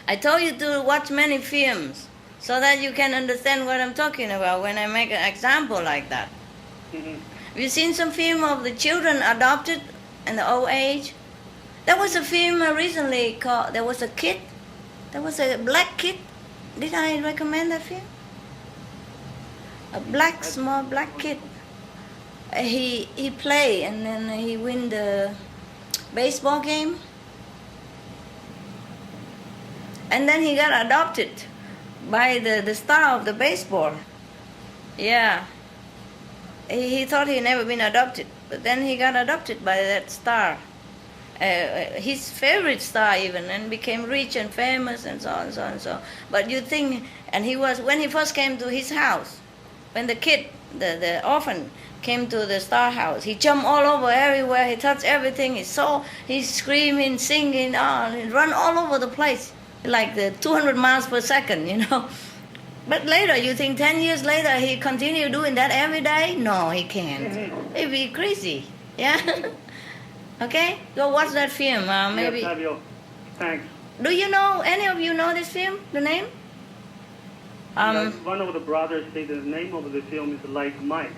I told you to watch many films so that you can understand what I'm talking about when I make an example like that. Have you seen some film of the children adopted in the old age? There was a film recently called, there was a kid, there was a black kid. Did I recommend that film? A small black kid. He play and then he win the baseball game. And then he got adopted by the star of the baseball. Yeah. He thought he'd never been adopted, but then he got adopted by that star. His favorite star even, and became rich and famous and so on and so on and so on. But you think, and when he first came to his house, when the kid, the orphan, came to the star house, he jumped all over everywhere, he touched everything, he's screaming, singing, he run all over the place, like the 200 miles per second, But later, you think 10 years later, he continue doing that every day? No, he can't. He'd be crazy. Yeah. Okay. Go watch that film. Maybe. Yes, Savio. Thanks. Do you know, any of you know this film, the name? One of the brothers said the name of the film is Like Mike.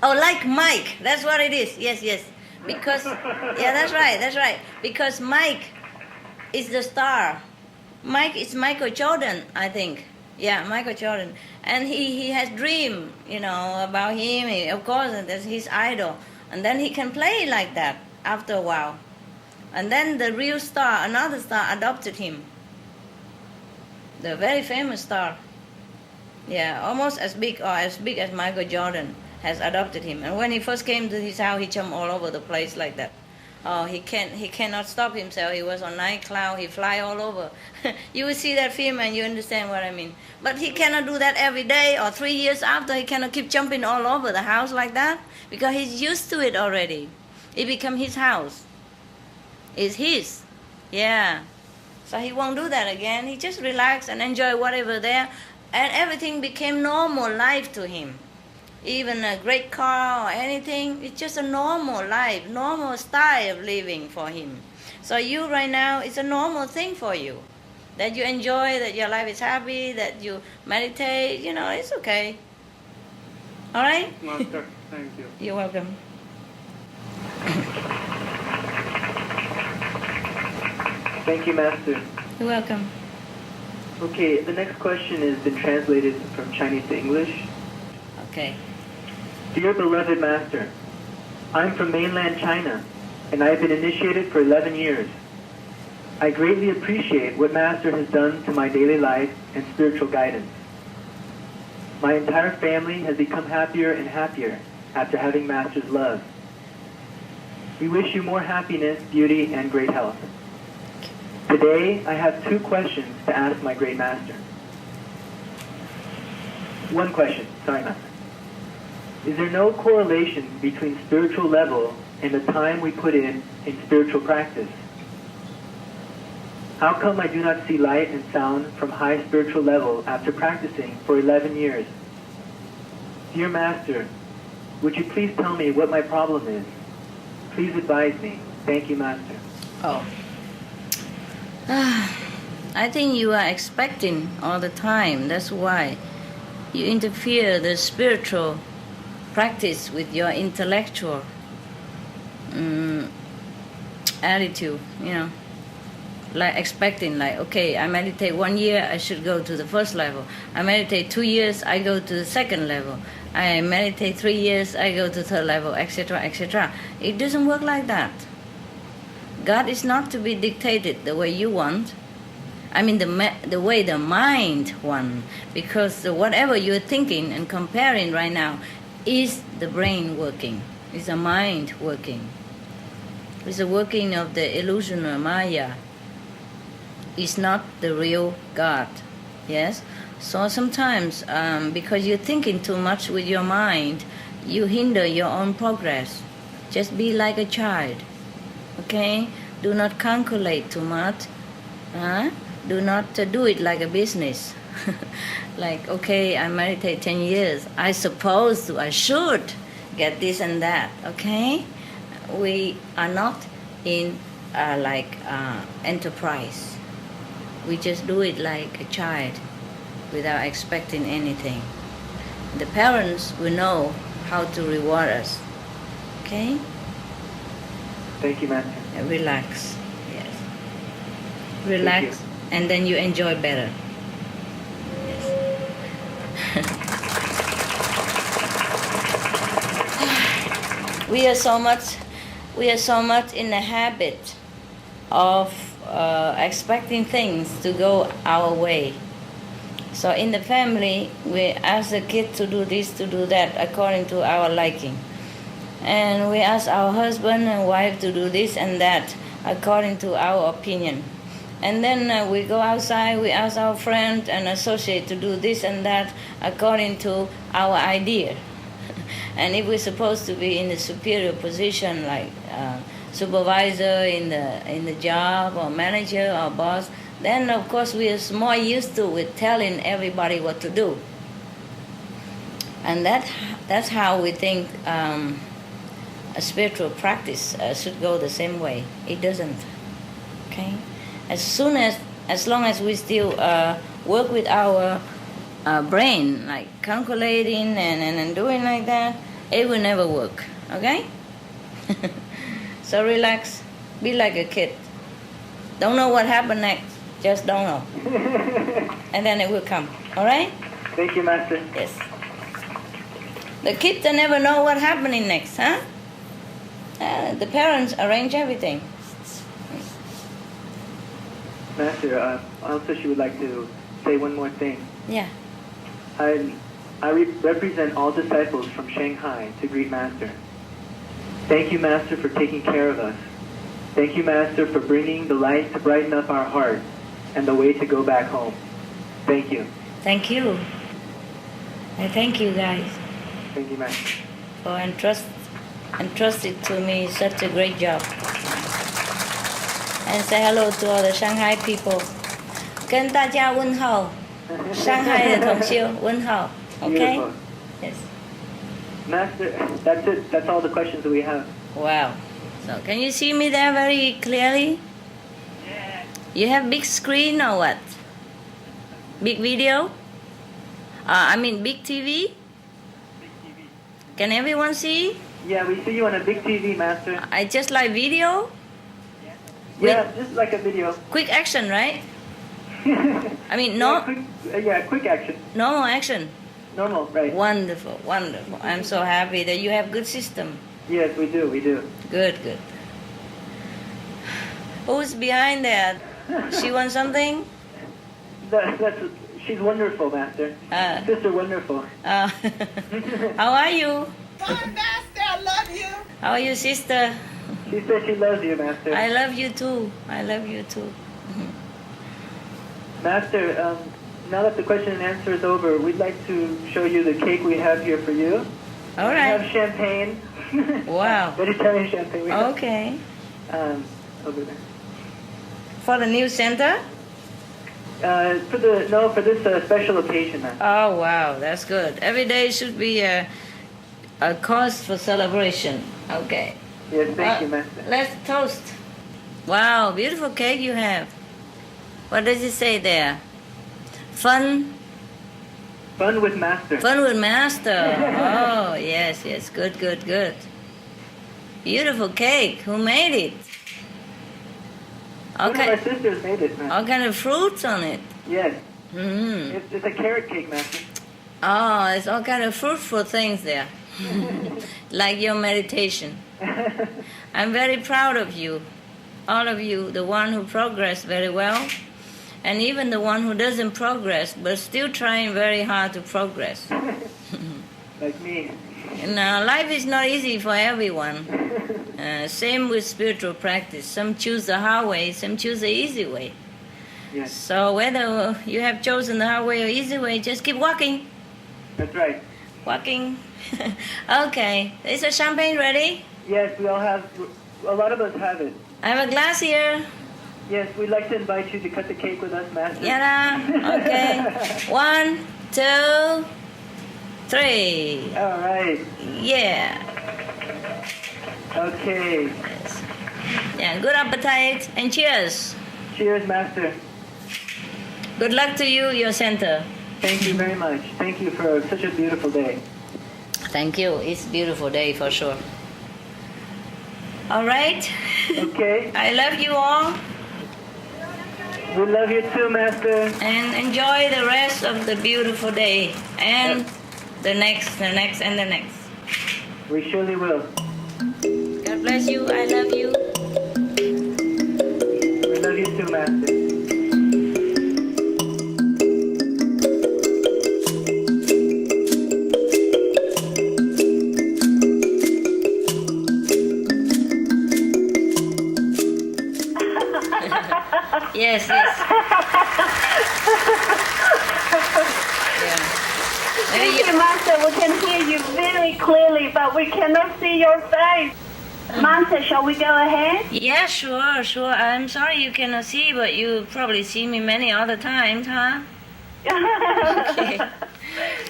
Oh, Like Mike. That's what it is. Yes, yes. Because, yeah, that's right. Because Mike is the star. Mike is Michael Jordan, I think. Yeah, Michael Jordan. And he has dream, about him. Of course, that's his idol. And then he can play like that after a while. And then the real star, another star, adopted him. The very famous star. Yeah, almost as big as Michael Jordan has adopted him. And when he first came to his house, he jumped all over the place like that. Oh, he cannot stop himself. He was on night cloud. He fly all over. You will see that film and you understand what I mean. But he cannot do that every day or 3 years after. He cannot keep jumping all over the house like that because he's used to it already. It become his house. It's his. Yeah. So he won't do that again. He just relax and enjoy whatever there. And everything became normal life to him. Even a great car or anything, it's just a normal life, normal style of living for him. So you right now, it's a normal thing for you. That you enjoy, that your life is happy, that you meditate, it's okay. All right? Master, thank you. You're welcome. Thank you, Master. You're welcome. Okay, the next question has been translated from Chinese to English. Okay. Dear beloved Master, I'm from mainland China, and I've been initiated for 11 years. I greatly appreciate what Master has done to my daily life and spiritual guidance. My entire family has become happier and happier after having Master's love. We wish you more happiness, beauty, and great health. Today, I have 2 questions to ask my great Master. One question, sorry, Master. Is there no correlation between spiritual level and the time we put in spiritual practice? How come I do not see light and sound from high spiritual level after practicing for 11 years? Dear Master, would you please tell me what my problem is? Please advise me. Thank you, Master. Oh. I think you are expecting all the time. That's why you interfere the spiritual practice with your intellectual attitude, like expecting, like, okay, I meditate 1 year, I should go to the first level. I meditate 2 years, I go to the second level. I meditate 3 years, I go to third level, etc., etc. It doesn't work like that. God is not to be dictated the way you want. I mean, the way the mind wants, because whatever you're thinking and comparing right now is the brain working, is the mind working. It's the working of the illusion or Maya. It's not the real God. Yes? So sometimes, because you're thinking too much with your mind, you hinder your own progress. Just be like a child. Okay? Do not calculate too much. Do not do it like a business. Like, okay, I meditate 10 years. I should get this and that. Okay? We are not in enterprise. We just do it like a child without expecting anything. The parents will know how to reward us. Okay? Thank you, Master. Relax. Yes. Relax, and then you enjoy better. Yes. We are so much in the habit of expecting things to go our way. So in the family, we ask the kid to do this, to do that, according to our liking. And we ask our husband and wife to do this and that, according to our opinion. And then we go outside, we ask our friend and associate to do this and that, according to our idea. And if we're supposed to be in a superior position, like supervisor in the job, or manager, or boss, then of course we are more used to with telling everybody what to do. And that's how we think a spiritual practice should go the same way. It doesn't. Okay? As long as we still work with our brain, like calculating and doing like that, it will never work. Okay? So relax. Be like a kid. Don't know what happened next. Just don't know. And then it will come. All right? Thank you, Master. Yes. The kids, they never know what's happening next, huh? The parents arrange everything. Master, also she would like to say one more thing. Yeah. I represent all disciples from Shanghai to greet Master. Thank you, Master, for taking care of us. Thank you, Master, for bringing the light to brighten up our hearts and the way to go back home. Thank you. Thank you. I thank you guys Thank you, Master. for entrusted to me such a great job. And say hello to all the Shanghai people. 跟大家问候，上海的同修问候。Okay? Beautiful. Yes. Master, that's it. That's all the questions that we have. Wow. So can you see me there very clearly? Yeah. You have big screen or what? Big video? I mean big TV? Big TV. Can everyone see? Yeah, we see you on a big TV, Master. I just like video. Yeah, just like a video. Quick action, right? I mean, Quick action. normal action. Normal, right. Wonderful, wonderful. I'm so happy that you have good system. Yes, we do. Good. Who's behind that? She wants something? She's wonderful, Master. Sister Wonderful. How are you? Fine, Master, I love you. How are you, sister? She said she loves you, Master. I love you too. Master, now that the question and answer is over, we'd like to show you the cake we have here for you. All We right. have champagne. Wow. Vegetarian champagne. Okay. Over there. For the new center? For this special occasion, Master. Oh, wow. That's good. Every day should be a cause for celebration. Okay. Yes, thank you, Master. Let's toast. Wow, beautiful cake you have. What does it say there? Fun with Master. Fun with Master. Oh, yes. Good. Beautiful cake. Who made it? One of my sisters made it, Master. All kind of fruits on it. Yes. Mm. It's a carrot cake, Master. Oh, it's all kind of fruitful things there. Like your meditation. I'm very proud of you. All of you, the one who progressed very well, and even the one who doesn't progress, but still trying very hard to progress. Like me. Now, life is not easy for everyone. Same with spiritual practice. Some choose the hard way, some choose the easy way. Yes. So whether you have chosen the hard way or easy way, just keep walking. That's right. Walking. Okay. Is the champagne ready? Yes, we all have. A lot of us have it. I have a glass here. Yes, we'd like to invite you to cut the cake with us, Master. Yeah. Okay. 1, 2, 3. All right. Yeah. Okay. Yeah. Good appetite and cheers. Cheers, Master. Good luck to you, your center. Thank you very much. Thank you for such a beautiful day. Thank you. It's a beautiful day for sure. All right. Okay. I love you all. We love you too, Master. And enjoy the rest of the beautiful day. And the next, and the next. We surely will. God bless you. I love you. We love you too, Master. Yes. Thank you, Master. We can hear you very clearly, but we cannot see your face. Master, shall we go ahead? Yeah, sure. I'm sorry you cannot see, but you probably see me many other times, huh? Okay.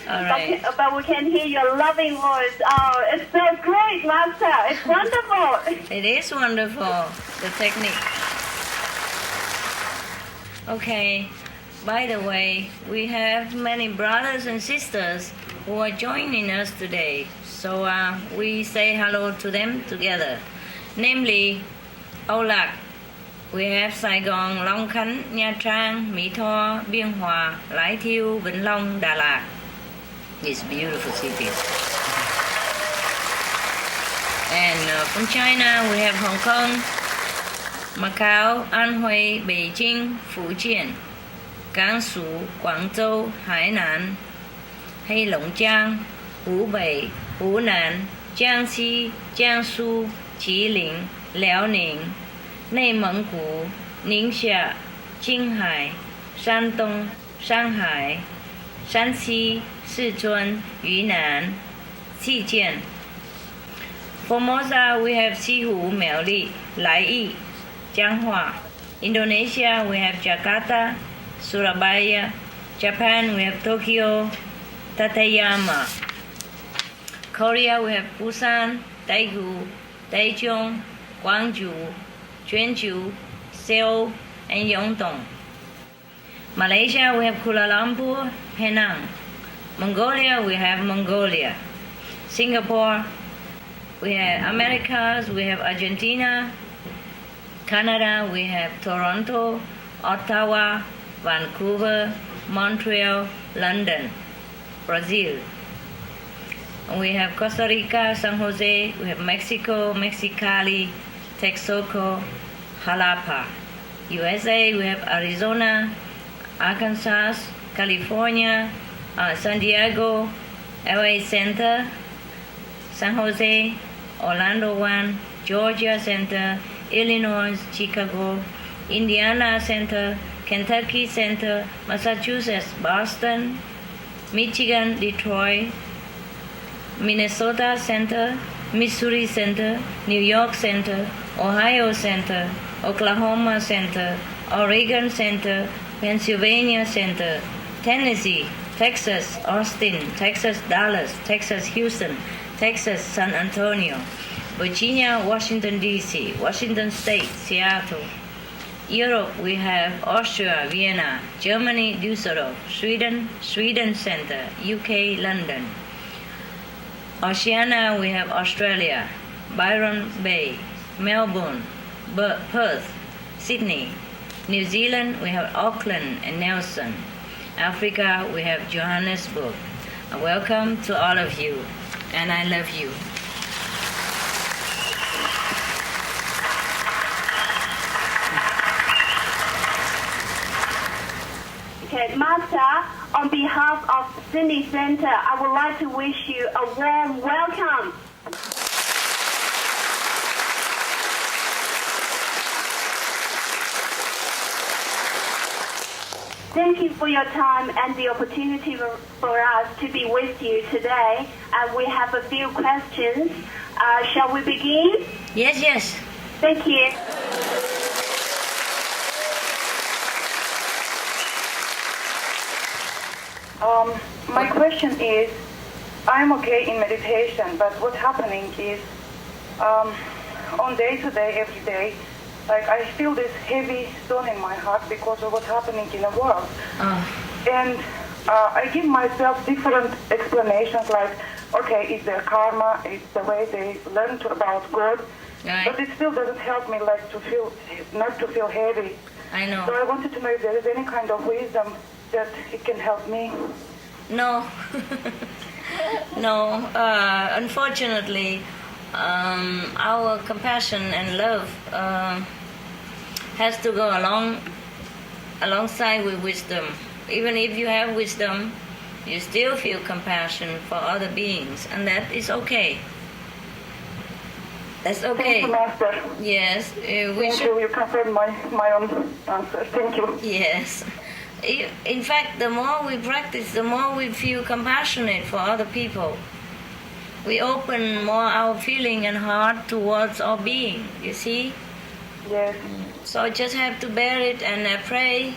All right. But we can hear your loving voice. Oh, it's so great, Master. It's wonderful. It is wonderful, the technique. Okay. By the way, we have many brothers and sisters who are joining us today. So we say hello to them together. Namely, Âu Lạc. We have Saigon, Long Khánh, Nha Trang, Mỹ Tho, Biên Hòa, Lai Thiêu, Vĩnh Long, Đà Lạt. It's beautiful cities. And from China, we have Hong Kong, Macau, Anhui, Beijing, Fujian, Gansu, Guangzhou, Hainan, Heilongjiang, Hubei, Hunan, Jiangxi, Jiangsu, Jilin, Liaoning, 内蒙古、宁夏、青海、山东、上海、山西、四川、云南、福建。Formosa, we have Sihu, Meo Li, Lai Yi, Jianghua. Indonesia, we have Jakarta, Surabaya. Japan, we have Tokyo, Tateyama. Korea, we have Busan, Daegu, Daejeon, Gwangju, Jeonju, Seoul, and Yeongdong. Malaysia, we have Kuala Lumpur, Penang. Mongolia, we have Mongolia. Singapore, we have Americas, we have Argentina. Canada, we have Toronto, Ottawa, Vancouver, Montreal, London. Brazil. We have Costa Rica, San Jose, we have Mexico, Mexicali, Texcoco, Jalapa. USA, we have Arizona, Arkansas, California, San Diego, LA Center, San Jose, Orlando 1, Georgia Center, Illinois, Chicago, Indiana Center, Kentucky Center, Massachusetts, Boston, Michigan, Detroit, Minnesota Center, Missouri Center, New York Center, Ohio Center, Oklahoma Center, Oregon Center, Pennsylvania Center, Tennessee, Texas, Austin, Texas, Dallas, Texas, Houston, Texas, San Antonio, Virginia, Washington, D.C., Washington State, Seattle. Europe, we have Austria, Vienna, Germany, Düsseldorf, Sweden, Sweden Center, UK, London. Oceania, we have Australia, Byron Bay, Melbourne, Perth, Sydney. New Zealand, we have Auckland and Nelson. Africa, we have Johannesburg. Welcome to all of you, and I love you. Okay, Master, on behalf of Sydney Center, I would like to wish you a warm welcome. Thank you for your time and the opportunity for us to be with you today. And we have a few questions. Shall we begin? Yes, yes. Thank you. My question is, I'm okay in meditation, but what's happening is, on day to day, every day, like I feel this heavy stone in my heart because of what's happening in the world. And I give myself different explanations like, okay, it's their karma, it's the way they learned about God, right. But it still doesn't help me like to feel, not to feel heavy. I know. So I wanted to know if there is any kind of wisdom that it can help me. No. No. Unfortunately, our compassion and love has to go alongside with wisdom. Even if you have wisdom, you still feel compassion for other beings, and that is okay. That's okay. Thank you, Master. Yes. Thank you. You confirmed my own answer. Thank you. Yes. In fact, the more we practice, the more we feel compassionate for other people. We open more our feeling and heart towards our being, you see? Yes. So I just have to bear it and pray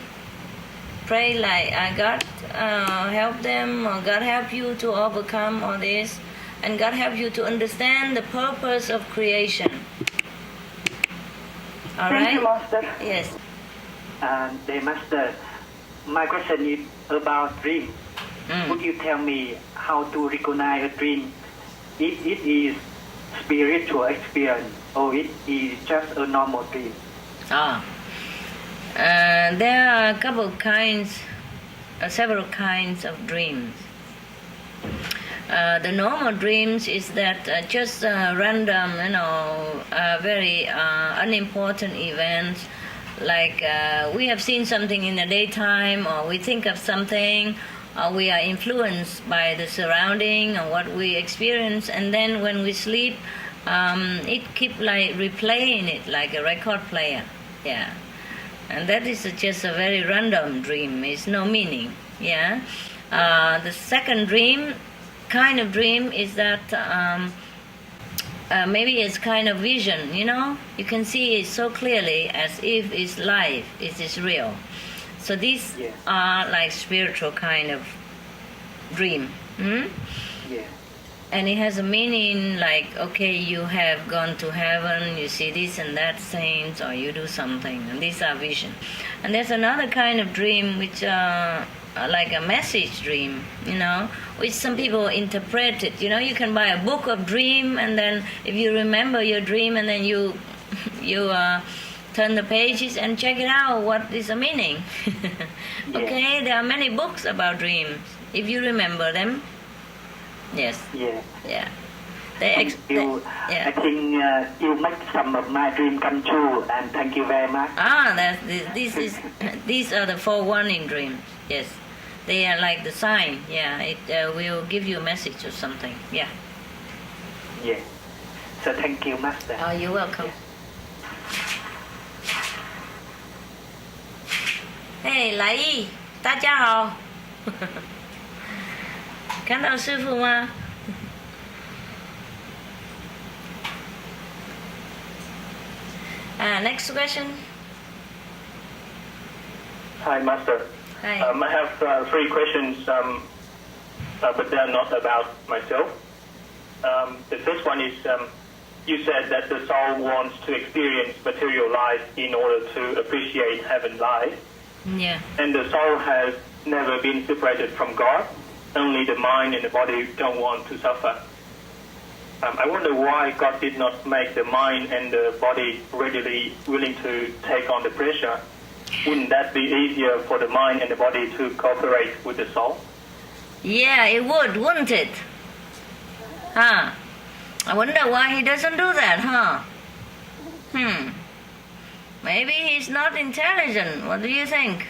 pray like, God help them, or God help you to overcome all this, and God help you to understand the purpose of creation. All right? Thank you, Master. Yes. The Master, my question is about dream. Would you tell me how to recognize a dream? If it is spiritual experience or it is just a normal dream? There are a couple of kinds, several kinds of dreams. The normal dreams is that just random, very unimportant events, like we have seen something in the daytime, or we think of something, or we are influenced by the surrounding or what we experience, and then when we sleep, it keep like replaying it like a record player. Yeah. And that is just a very random dream. It's no meaning. Yeah. The second kind of dream is that maybe it's kind of vision. You can see it so clearly as if it's live, it is real. So these are like spiritual kind of dream. Yeah. And it has a meaning like, okay, you have gone to heaven, you see this and that saints, or you do something, and these are vision. And there's another kind of dream which like a message dream, which some people interpret it. You can buy a book of dream, and then if you remember your dream, and then you turn the pages and check it out, what is the meaning. Okay, there are many books about dreams, if you remember them. Yes. Yeah. Yeah. I think you make some of my dream come true, and thank you very much. These are the forewarning dreams. Yes, they are like the sign. Yeah, it will give you a message or something. Yeah. Yeah. So thank you, Master. Oh, you're welcome. Hey, 来意，大家好。看到师父吗？ Next question. Hi, Master. Hi. I have 3 questions, but they're not about myself. The first one is, you said that the soul wants to experience material life in order to appreciate heaven life. Yeah. And the soul has never been separated from God. Only the mind and the body don't want to suffer. I wonder why God did not make the mind and the body readily willing to take on the pressure. Wouldn't that be easier for the mind and the body to cooperate with the soul? Yeah, it would, wouldn't it? Huh? I wonder why he doesn't do that, huh? Maybe he's not intelligent. What do you think?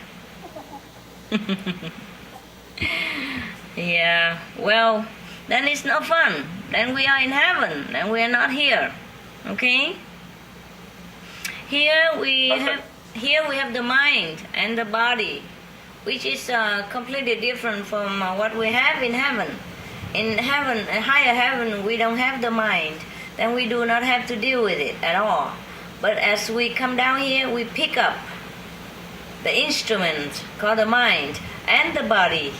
Yeah, well, then it's no fun. Then we are in heaven, and we are not here. Okay? Here we have the mind and the body, which is completely different from what we have in heaven. In heaven, a higher heaven, we don't have the mind. Then we do not have to deal with it at all. But as we come down here, we pick up the instrument called the mind and the body.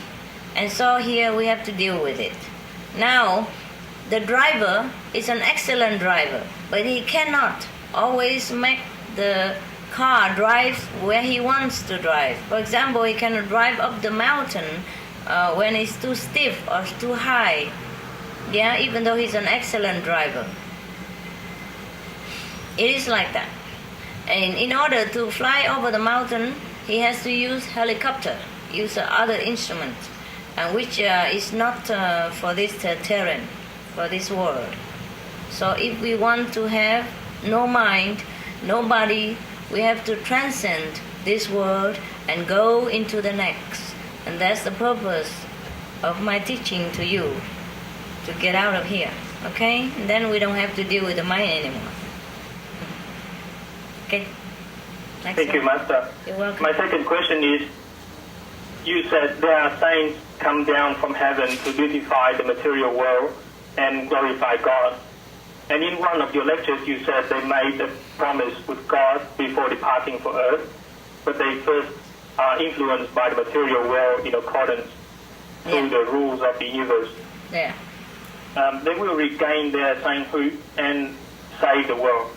And so here we have to deal with it. Now, the driver is an excellent driver, but he cannot always make the car drive where he wants to drive. For example, he cannot drive up the mountain when it's too stiff or too high. Yeah, even though he's an excellent driver. It is like that. And in order to fly over the mountain, he has to use helicopter, use other instruments, which is not for this terrain, for this world. So if we want to have no mind, no body, we have to transcend this world and go into the next. And that's the purpose of my teaching to you, to get out of here. Okay? And then we don't have to deal with the mind anymore. Okay? Thank you, Master. You're welcome. My second question is, you said there are saints come down from heaven to beautify the material world and glorify God. And in one of your lectures, you said they made a promise with God before departing for earth, but they first are influenced by the material world in accordance to the rules of the universe. Yeah. They will regain their sainthood and save the world.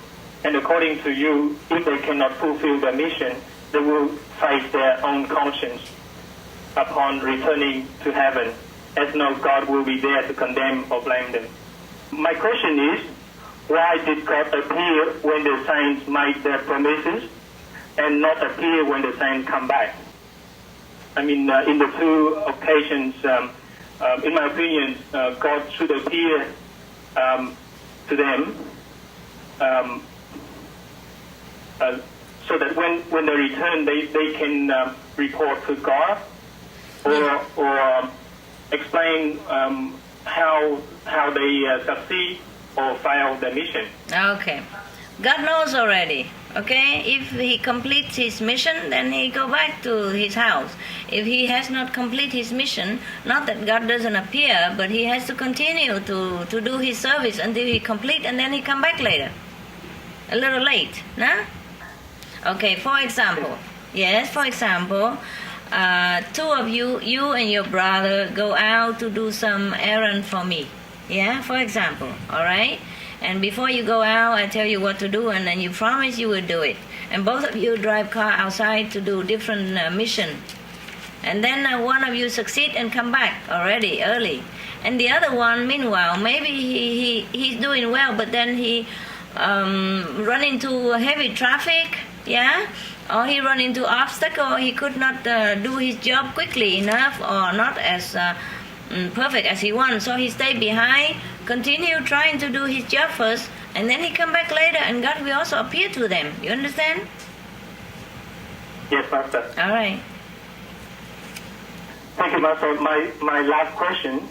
And according to you, if they cannot fulfill their mission, they will face their own conscience upon returning to heaven, as no God will be there to condemn or blame them. My question is, why did God appear when the saints made their promises and not appear when the saints come back? I mean, in the two occasions, in my opinion, God should appear to them so that when they return, they can report to God or explain how they succeed or fail their mission. Okay. God knows already. Okay, if he completes his mission, then he go back to his house. If he has not completed his mission, not that God doesn't appear, but he has to continue to do his service until he complete, and then he come back later. A little late, no? Okay, for example, two of you and your brother go out to do some errand for me. Yeah, for example, all right? And before you go out, I tell you what to do, and then you promise you will do it. And both of you drive car outside to do different mission. And then one of you succeed and come back already early. And the other one, meanwhile, maybe he's doing well, but then he run into heavy traffic, yeah? Or he run into obstacle, or he could not do his job quickly enough, or not as perfect as he wants. So he stay behind, continue trying to do his job first, and then he come back later, and God will also appear to them. You understand? Yes, Master. All right. Thank you, Master. My last question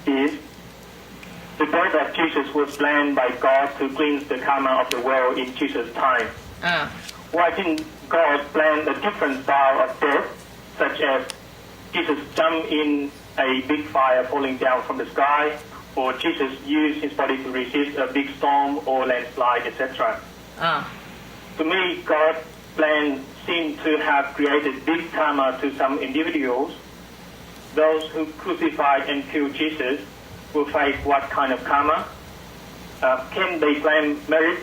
is, the death of Jesus was planned by God to cleanse the karma of the world in Jesus' time. Why didn't God plan a different style of death, such as Jesus jumped in a big fire falling down from the sky, or Jesus used his body to resist a big storm or landslide, etc.? To me, God's plan seemed to have created big karma to some individuals. Those who crucified and killed Jesus will face what kind of karma? Can they claim merit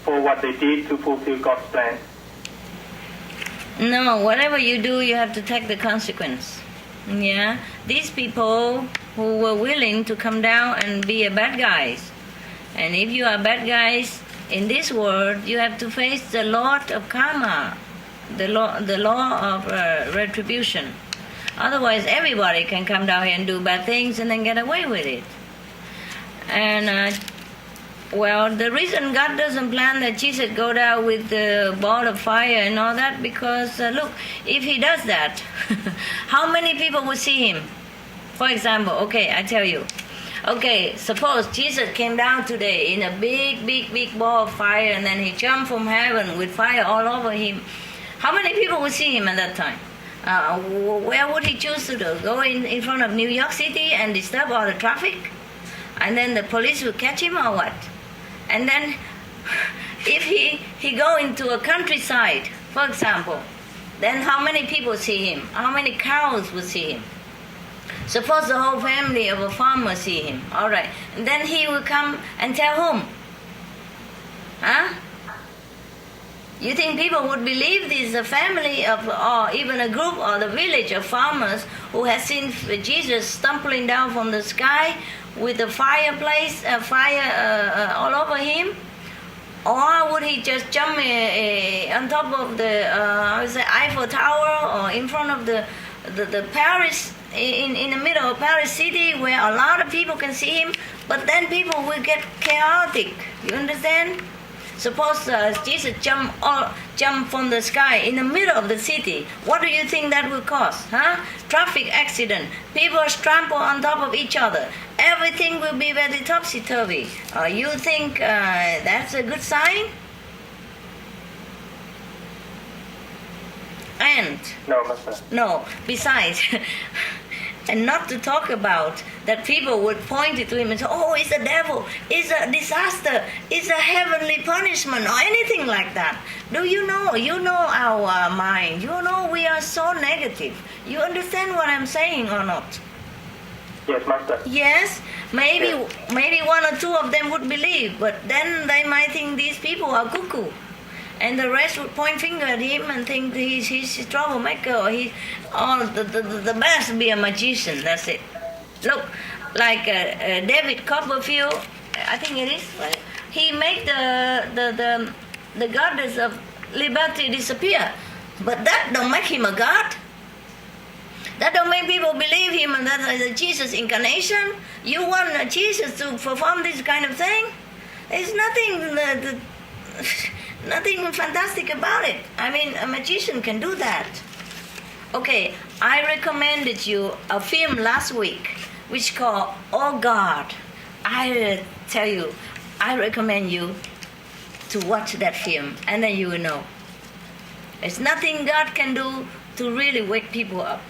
for what they did to fulfill God's plan? No, whatever you do, you have to take the consequence. Yeah, these people who were willing to come down and be a bad guys, and if you are bad guys in this world, you have to face the law of karma, the law of retribution. Otherwise, everybody can come down here and do bad things and then get away with it. And well, the reason God doesn't plan that Jesus go down with the ball of fire and all that, because look, if he does that, how many people will see him? For example, okay, I tell you. Okay, suppose Jesus came down today in a big ball of fire, and then he jumped from heaven with fire all over him. How many people will see him at that time? Where would he choose to do? Go in front of New York City and disturb all the traffic? And then the police will catch him, or what? And then if he go into a countryside, for example, then how many people see him? How many cows will see him? Suppose the whole family of a farmer see him. All right. And then he will come and tell whom? Huh? You think people would believe this is a family of, or even a group or the village of farmers who has seen Jesus tumbling down from the sky with the fireplace, fire all over him? Or would he just jump on top of the Eiffel Tower, or in front of the Paris, in the middle of Paris city, where a lot of people can see him, but then people will get chaotic. You understand? Suppose Jesus jump from the sky in the middle of the city. What do you think that will cause? Huh? Traffic accident. People trample on top of each other. Everything will be very topsy-turvy. You think that's a good sign? And no, Master. No. Besides, and not to talk about that people would point it to him and say, oh, it's a devil, it's a disaster, it's a heavenly punishment, or anything like that. Do you know? You know our mind. You know we are so negative. You understand what I'm saying or not? Yes, Master. Yes, maybe one or two of them would believe, but then they might think these people are cuckoo. And the rest would point finger at him and think he's a troublemaker, or the best be a magician. That's it. Look, like David Copperfield, I think it is. Right? He made the goddess of liberty disappear, but that don't make him a god. That don't make people believe him, and that is a Jesus incarnation. You want Jesus to perform this kind of thing? There's nothing. Nothing fantastic about it. I mean, a magician can do that. Okay, I recommended you a film last week which called Oh God. I tell you, I recommend you to watch that film, and then you will know. There's nothing God can do to really wake people up.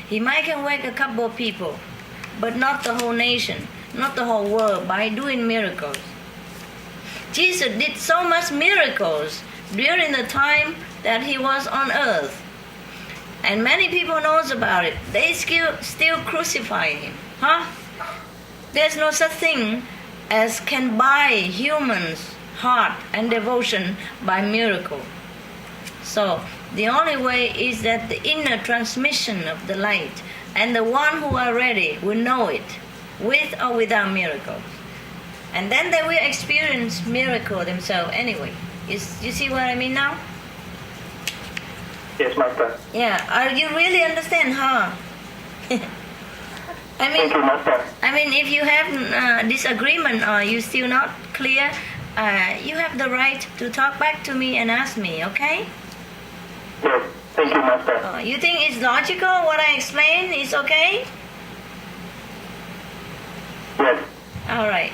He might can wake a couple of people, but not the whole nation, not the whole world, by doing miracles. Jesus did so much miracles during the time that he was on earth. And many people knows about it. They still crucify him. Huh? There's no such thing as can buy humans' heart and devotion by miracle. So the only way is that the inner transmission of the light, and the one who are ready will know it, with or without miracles. And then they will experience miracle themselves anyway. You see what I mean now? Yes, Master. Yeah, you really understand, huh? Thank you, Master. I mean, if you have disagreement or you still not clear, you have the right to talk back to me and ask me, okay? Yes, thank you, Master. You think it's logical what I explain is okay? Yes. All right.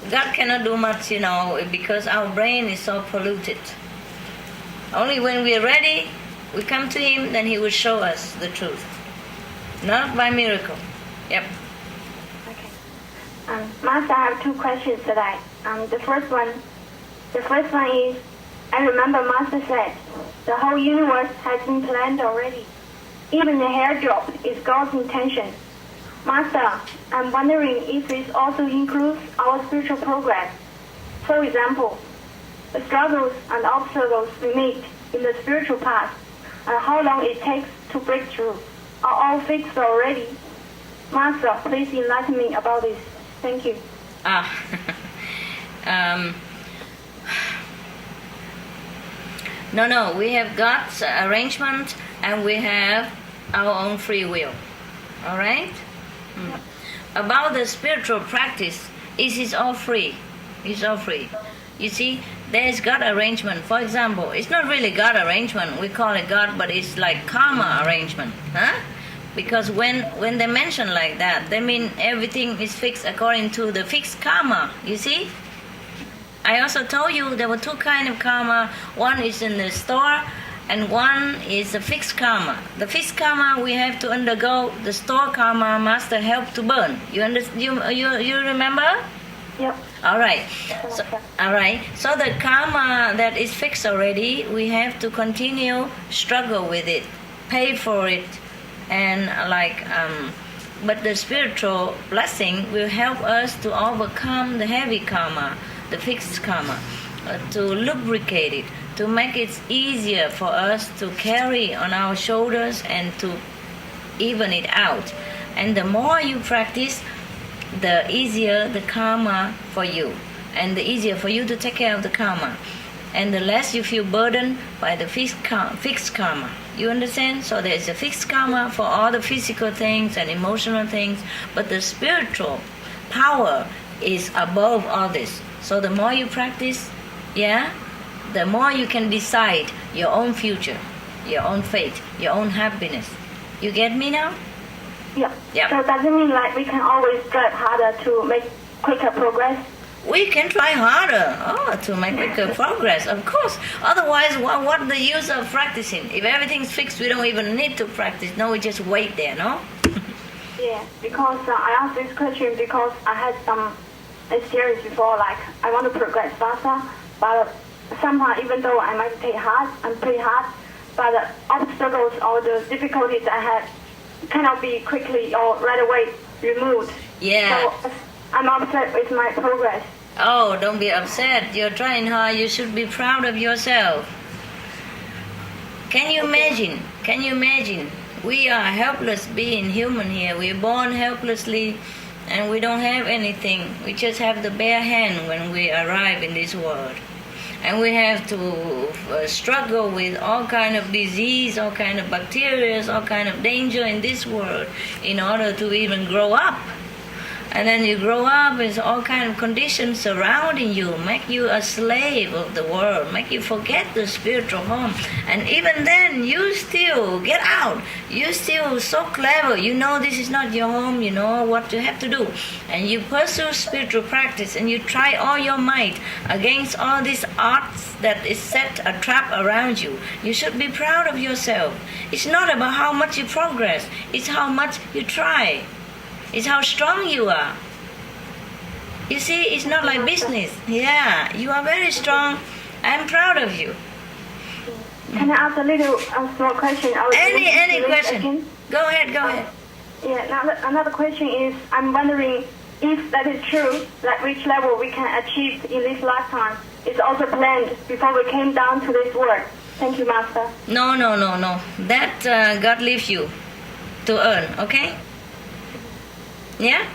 God cannot do much, because our brain is so polluted. Only when we are ready, we come to him, then he will show us the truth. Not by miracle. Yep. Okay. Master, I have two questions today. The first one is, I remember Master said, the whole universe has been planned already. Even the hair drop is God's intention. Master, I'm wondering if this also includes our spiritual progress. For example, the struggles and obstacles we meet in the spiritual path, and how long it takes to break through, are all fixed already. Master, please enlighten me about this. Thank you. No, we have God's arrangement, and we have our own free will. All right? About the spiritual practice, it is all free. It's all free. You see, there is God arrangement. For example, it's not really God arrangement. We call it God, but it's like karma arrangement. Huh? Because when they mention like that, they mean everything is fixed according to the fixed karma. You see? I also told you there were two kinds of karma. One is in the store, and one is the fixed karma. The fixed karma we have to undergo. The store karma Master help to burn. You remember? Yep. All right. So the karma that is fixed already, we have to continue struggle with it, pay for it, and but the spiritual blessing will help us to overcome the heavy karma, the fixed karma, to lubricate it, to make it easier for us to carry on our shoulders and to even it out. And the more you practice, the easier the karma for you, and the easier for you to take care of the karma, and the less you feel burdened by the fixed karma. You understand? So there is a fixed karma for all the physical things and emotional things, but the spiritual power is above all this. So the more you practice, the more you can decide your own future, your own fate, your own happiness. You get me now? Yeah. So does it mean like we can always strive harder to make quicker progress? we can try harder to make quicker progress, of course. Otherwise, what the use of practicing? If everything's fixed, we don't even need to practice. No, we just wait there, no? Yeah, because I asked this question because I had some experience before, like I want to progress faster, but somehow even though I meditate hard, I'm pretty hard, but the obstacles or the difficulties I had cannot be quickly or right away removed. Yeah. So I'm upset with my progress. Oh, don't be upset. You're trying hard. You should be proud of yourself. Can you imagine? Can you imagine? We are helpless being human here. We're born helplessly and we don't have anything. We just have the bare hand when we arrive in this world. And we have to struggle with all kind of disease, all kind of bacteria, all kind of danger in this world in order to even grow up. And then you grow up with all kind of conditions surrounding you, make you a slave of the world, make you forget the spiritual home. And even then, you still get out. You're still so clever. You know this is not your home. You know what you have to do. And you pursue spiritual practice and you try all your might against all these odds that is set a trap around you. You should be proud of yourself. It's not about how much you progress. It's how much you try. It's how strong you are. You see, it's not like business. Yeah, you are very strong. I'm proud of you. Can I ask a little small question? Any question. Go ahead. Yeah, another question is, I'm wondering if that is true, that which level we can achieve in this lifetime is also planned before we came down to this world. Thank you, Master. No. That God leaves you to earn, okay? Yeah?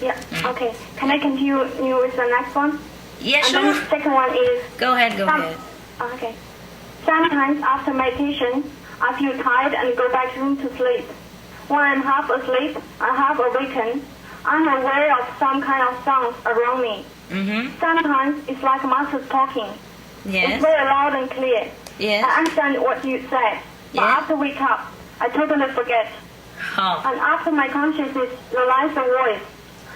Yeah, okay. Can I continue with the next one? Yeah, sure. And then the second one is... Go ahead. Okay. Sometimes after meditation, I feel tired and go back room to sleep. When I'm half asleep and half awakened, I'm aware of some kind of sounds around me. Mm-hmm. Sometimes it's like Master's talking. Yes. It's very loud and clear. Yes. I understand what you said. But after I wake up, I totally forget. Oh. And after my consciousness realizes the voice,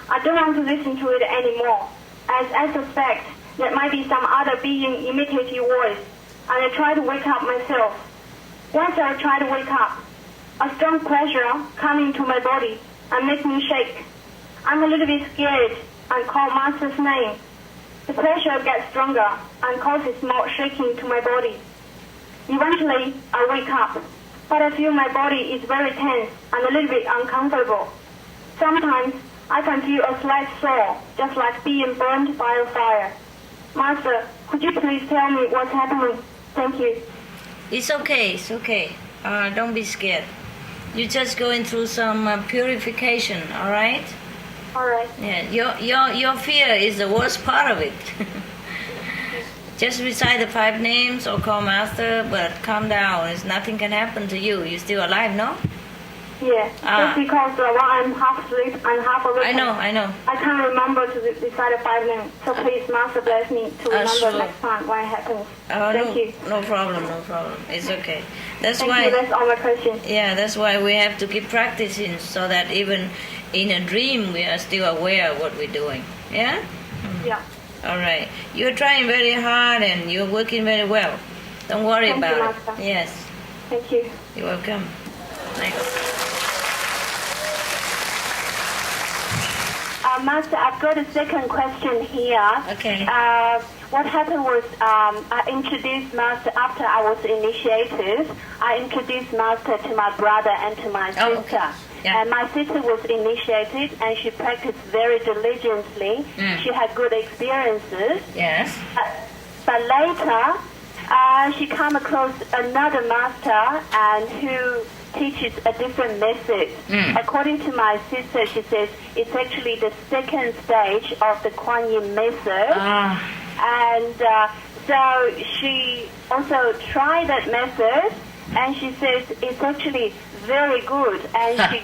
I don't want to listen to it anymore, as I suspect there might be some other being imitating voice, and I try to wake up myself. Once I try to wake up, a strong pressure comes into my body and makes me shake. I'm a little bit scared and call Master's name. The pressure gets stronger and causes more shaking to my body. Eventually, I wake up, but I feel my body is very tense and a little bit uncomfortable. Sometimes I can feel a slight sore, just like being burned by a fire. Master, could you please tell me what's happening? Thank you. It's okay. Don't be scared. You're just going through some purification, all right? All right. Yeah, your fear is the worst part of it. Just recite the 5 names or call Master, but calm down. Nothing can happen to you. You're still alive, no? Yeah, just because while I'm half asleep and half awake. I know. I can't remember to recite the 5 names. So please, Master, bless me to remember sure. next time when it happens. Thank you. No problem. It's okay. That's Thank why. you. That's all my questions. Yeah, that's why we have to keep practicing, so that even in a dream we are still aware of what we're doing. Yeah? Yeah. All right. You're trying very hard and you're working very well. Don't worry about it. Master. Yes. Thank you. You're welcome. Thanks. Master, I've got a second question here. Okay. What happened was I introduced Master after I was initiated. I introduced Master to my brother and to my sister. Okay. Yeah. And my sister was initiated and she practiced very diligently. She had good experiences. Yes. But later, she came across another master and who teaches a different method. According to my sister, she says it's actually the second stage of the Kuan Yin method. And so she also tried that method and she says it's actually very good and she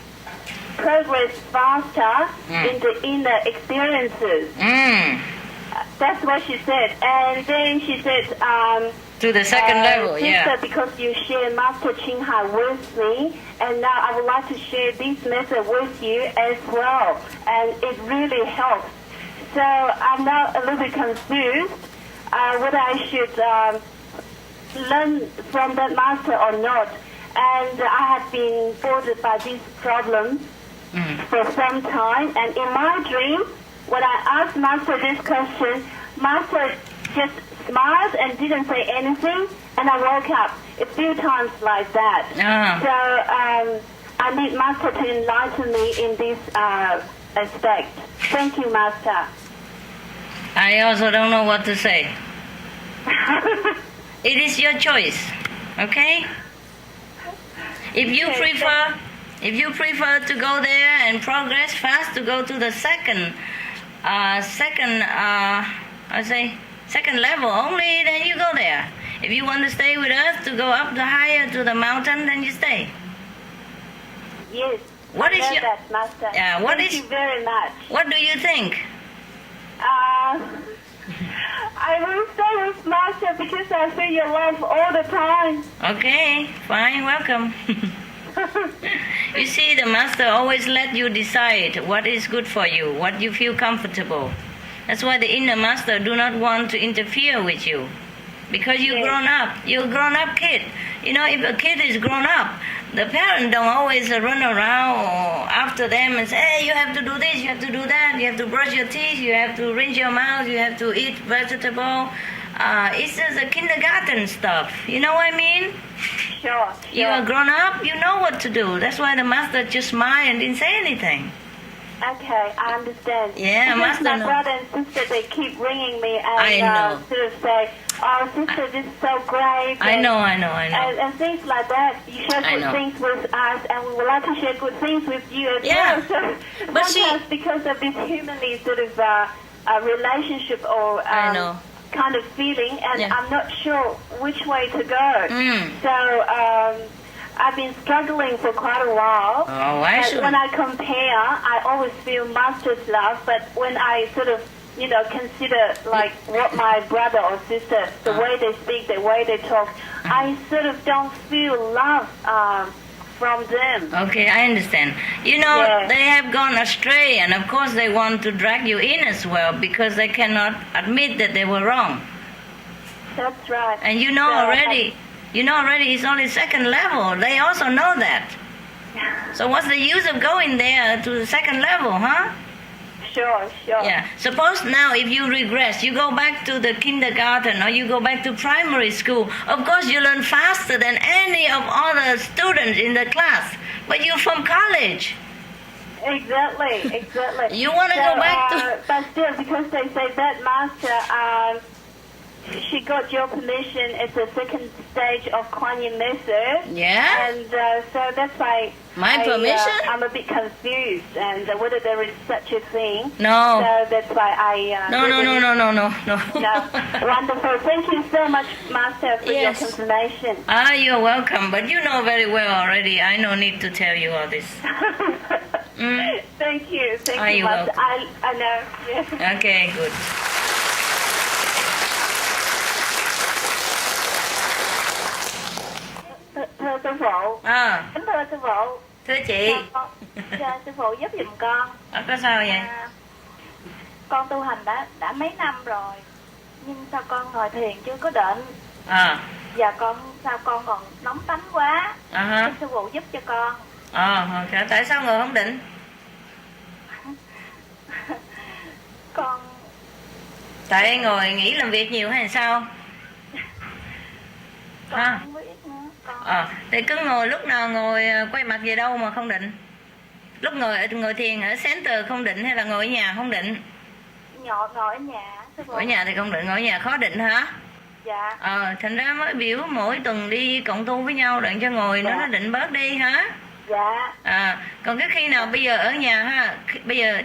progressed faster in the inner experiences. That's what she said. And then she said, to the second level, sister, yeah. Because you share Master Ching Hai with me, and now I would like to share this method with you as well. And it really helps. So I'm now a little bit confused whether I should learn from that master or not. And I have been bothered by these problems for some time. And in my dream, when I asked Master this question, Master just smiled and didn't say anything, and I woke up a few times like that. So I need Master to enlighten me in this aspect. Thank you, Master. I also don't know what to say. It is your choice, okay? If you prefer to go there and progress fast to go to the second level only, then you go there. If you want to stay with us to go up the higher to the mountain, then you stay. Yes. What is your that, Master? Thank you very much. What do you think? I will stay with Master because I feel your love all the time. Okay, fine, welcome. You see, the Master always let you decide what is good for you, what you feel comfortable. That's why the inner Master do not want to interfere with you. Because you're grown up. You're a grown-up kid. You know, if a kid is grown up, the parent don't always run around or after them and say, hey, you have to do this, you have to do that, you have to brush your teeth, you have to rinse your mouth, you have to eat vegetable. It's just a kindergarten stuff. You know what I mean? Sure. You are grown up, you know what to do. That's why the Master just smiled and didn't say anything. Okay, I understand. Yeah, because Master my brother and sister, they keep ringing me and I know. Sort of say, oh, sister, this is so great. I know. And things like that. You share good things with us, and we would like to share good things with you as well. So but sometimes because of this humanly sort of relationship or kind of feeling, and I'm not sure which way to go. So I've been struggling for quite a while. When I compare, I always feel Master's love, but when I sort of, consider like what my brother or sister, the way they speak, the way they talk, I sort of don't feel love from them. Okay, I understand. They have gone astray, and of course they want to drag you in as well because they cannot admit that they were wrong. That's right. And you know already it's only second level. They also know that. So what's the use of going there to the second level, huh? Sure. Yeah. Suppose now if you regress, you go back to the kindergarten or you go back to primary school. Of course you learn faster than any of other students in the class. But you're from college. Exactly. You want to go back to... But still, because they say that Master... she got your permission at the second stage of Kuan Yin method. Yeah. And so that's why permission? I'm a bit confused and whether there is such a thing. No. So that's why I... No. No. Wonderful. Thank you so much, Master, for your confirmation. You're welcome. But you know very well already. I no need to tell you all this. Thank you. Thank you, Master. I know. Yeah. Okay, good. Thưa sư phụ. Kính thưa sư phụ. Thưa chị. Sư phụ giúp giùm con. Có sao vậy? Con tu hành đã mấy năm rồi, nhưng sao con ngồi thiền chưa có định. Và sao con còn nóng tánh quá. Xin sư phụ giúp cho con. Tại sao ngồi không định? Con. Tại ngồi nghỉ làm việc nhiều hay sao? Con không biết nữa. Thì cứ ngồi, lúc nào ngồi quay mặt về đâu mà không định? Lúc ngồi thiền ở center không định hay là ngồi ở nhà không định? Ngồi ở nhà. Ở nhà thì không định, ngồi ở nhà khó định hả? Dạ. Thành ra mới biểu mỗi tuần đi cộng tu với nhau đặng cho ngồi nó định bớt đi hả? Dạ. Còn cái khi nào bây giờ ở nhà ha, bây giờ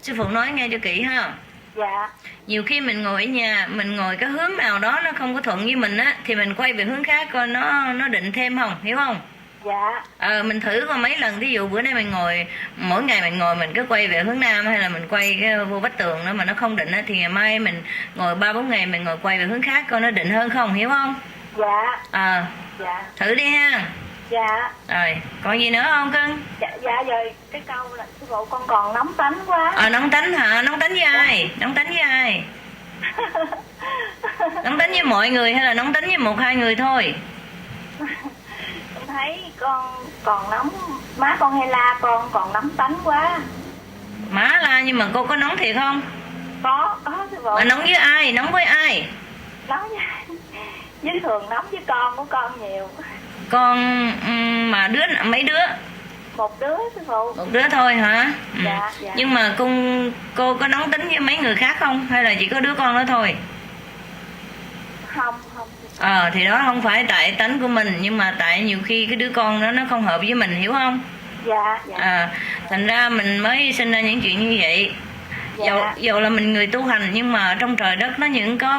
sư phụ nói nghe cho kỹ ha. Dạ. Nhiều khi mình ngồi ở nhà, mình ngồi cái hướng nào đó nó không có thuận với mình á, thì mình quay về hướng khác coi nó định thêm không, hiểu không? Dạ. Mình thử coi mấy lần, ví dụ bữa nay mình ngồi, mỗi ngày mình ngồi mình cứ quay về hướng nam hay là mình quay cái vô vách tường nữa mà nó không định á, thì ngày mai mình ngồi 3-4 ngày mình ngồi quay về hướng khác coi nó định hơn không, hiểu không? Dạ. Thử đi ha. Dạ. Rồi, còn gì nữa không cưng? Dạ rồi, cái câu là sư phụ con còn nóng tánh quá. Nóng tánh hả? Nóng tánh với ai? Nóng tánh với ai? Nóng tánh với mọi người hay là nóng tánh với một hai người thôi? Con thấy con còn nóng, má con hay la con còn nóng tánh quá. Má la nhưng mà cô có nóng thiệt không? Có sư phụ. Mà nóng với ai? Nóng với ai? Nóng với Thường, nóng với con của con nhiều. Con mà mấy đứa? Một đứa sư phụ. Một đứa thôi hả? Dạ. Nhưng mà cô có nóng tính với mấy người khác không? Hay là chỉ có đứa con đó thôi? Không. Thì đó không phải tại tánh của mình, nhưng mà tại nhiều khi cái đứa con đó nó không hợp với mình, hiểu không? Dạ. Thành ra mình mới sinh ra những chuyện như vậy. Dạ. Dầu là mình người tu hành, nhưng mà trong trời đất nó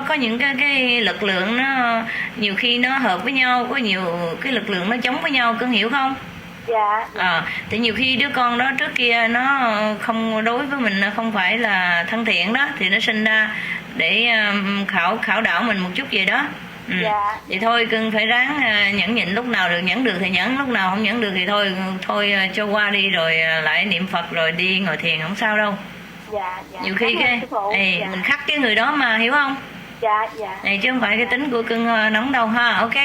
có những cái lực lượng, nó nhiều khi nó hợp với nhau, có nhiều cái lực lượng nó chống với nhau, cưng hiểu không? Dạ. Thì nhiều khi đứa con đó trước kia nó không đối với mình, không phải là thân thiện đó, thì nó sinh ra để khảo đảo mình một chút vậy đó. Dạ. Thì thôi cưng phải ráng nhẫn nhịn, lúc nào được nhẫn được thì nhẫn, lúc nào không nhẫn được thì thôi cho qua đi, rồi lại niệm Phật rồi đi ngồi thiền, không sao đâu. Dạ. Nhiều khi mình khắc cái người đó mà, hiểu không? Dạ. Này chứ không phải cái tính của cưng nóng đâu ha. Ok.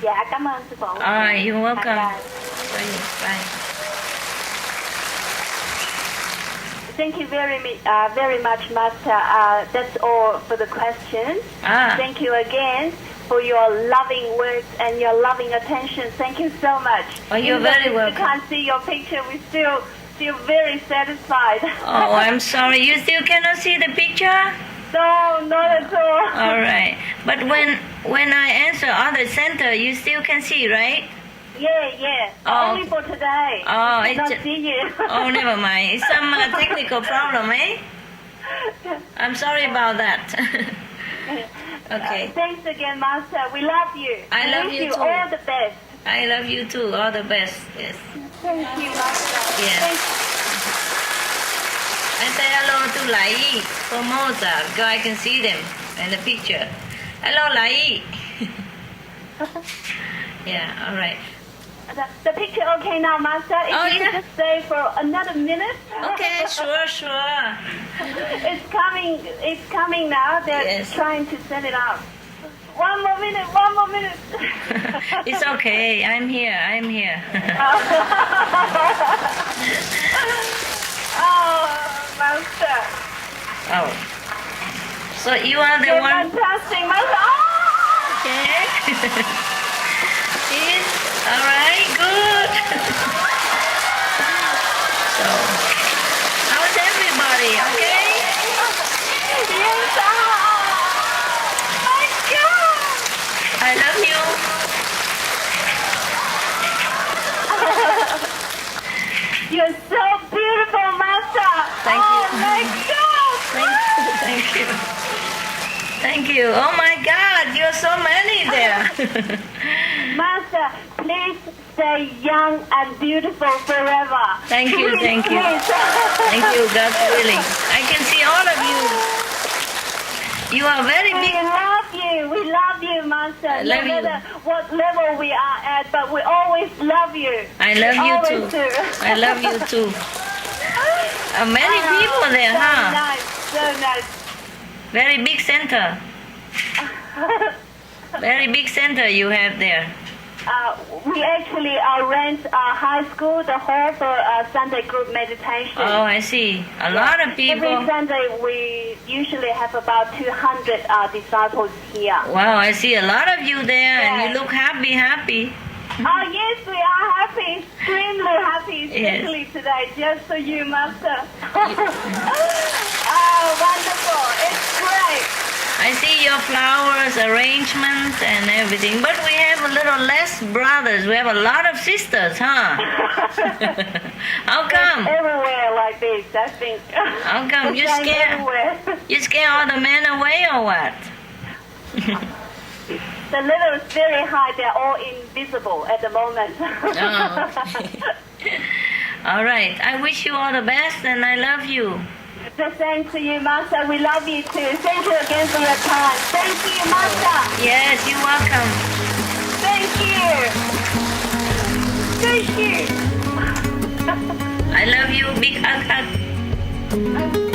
Dạ, cảm ơn sư phụ. You're welcome. Bye. Thank you very much, Master. That's all for the questions. Thank you again for your loving words and your loving attention. Thank you so much. You're very welcome. You can't see your picture. We still feel very satisfied. I'm sorry. You still cannot see the picture? No, not at all. All right. But when I answer other center, you still can see, right? Yeah. Only for today. I cannot see you. Never mind. It's some technical problem, eh? I'm sorry about that. Okay. Thanks again, Master. We love you. I love you too. All the best. I love you too. All the best. Yes. Thank you, Master. Yeah. And say hello to Lai Formosa, because I can see them in the picture. Hello, Lai. Yeah, all right. The picture okay now, Master? If you could just stay for another minute. Okay, sure. It's coming now. They're trying to send it out. One more minute. It's okay. I'm here. Master. So you are the You're one. Fantastic, Master. Okay. All right, good. So, how's everybody? Okay? Yes, my God. I love you. You're so beautiful, Master. Thank you. Oh my God. Thank you. Oh my God, you're so many there. Master, please stay young and beautiful forever. Thank you. Please. Thank you, God willing. I can see all of you. You are very big. We love you, Master. I love no matter what level we are at, but we always love you. I love you always too. Do. I love you too. Many people there, huh? So nice. Very big center. Very big center you have there. We actually rent a high school, the hall for Sunday group meditation. Oh, I see. A lot of people. Every Sunday we usually have about 200 disciples here. Wow, I see a lot of you there, and you look happy. Oh yes, we are happy, extremely happy, especially today, just for you, Master. Oh, wonderful! It's great. I see your flowers, arrangements, and everything. But we have a little less brothers. We have a lot of sisters, huh? How come? It's everywhere like this, I think. How come? You scare all the men away or what? The level is very high. They're all invisible at the moment. Okay. All right. I wish you all the best, and I love you. The same to you, Master. We love you too. Thank you again for your time. Thank you, Master. Yes, you're welcome. Thank you. 谢谢。I love you. Big hug.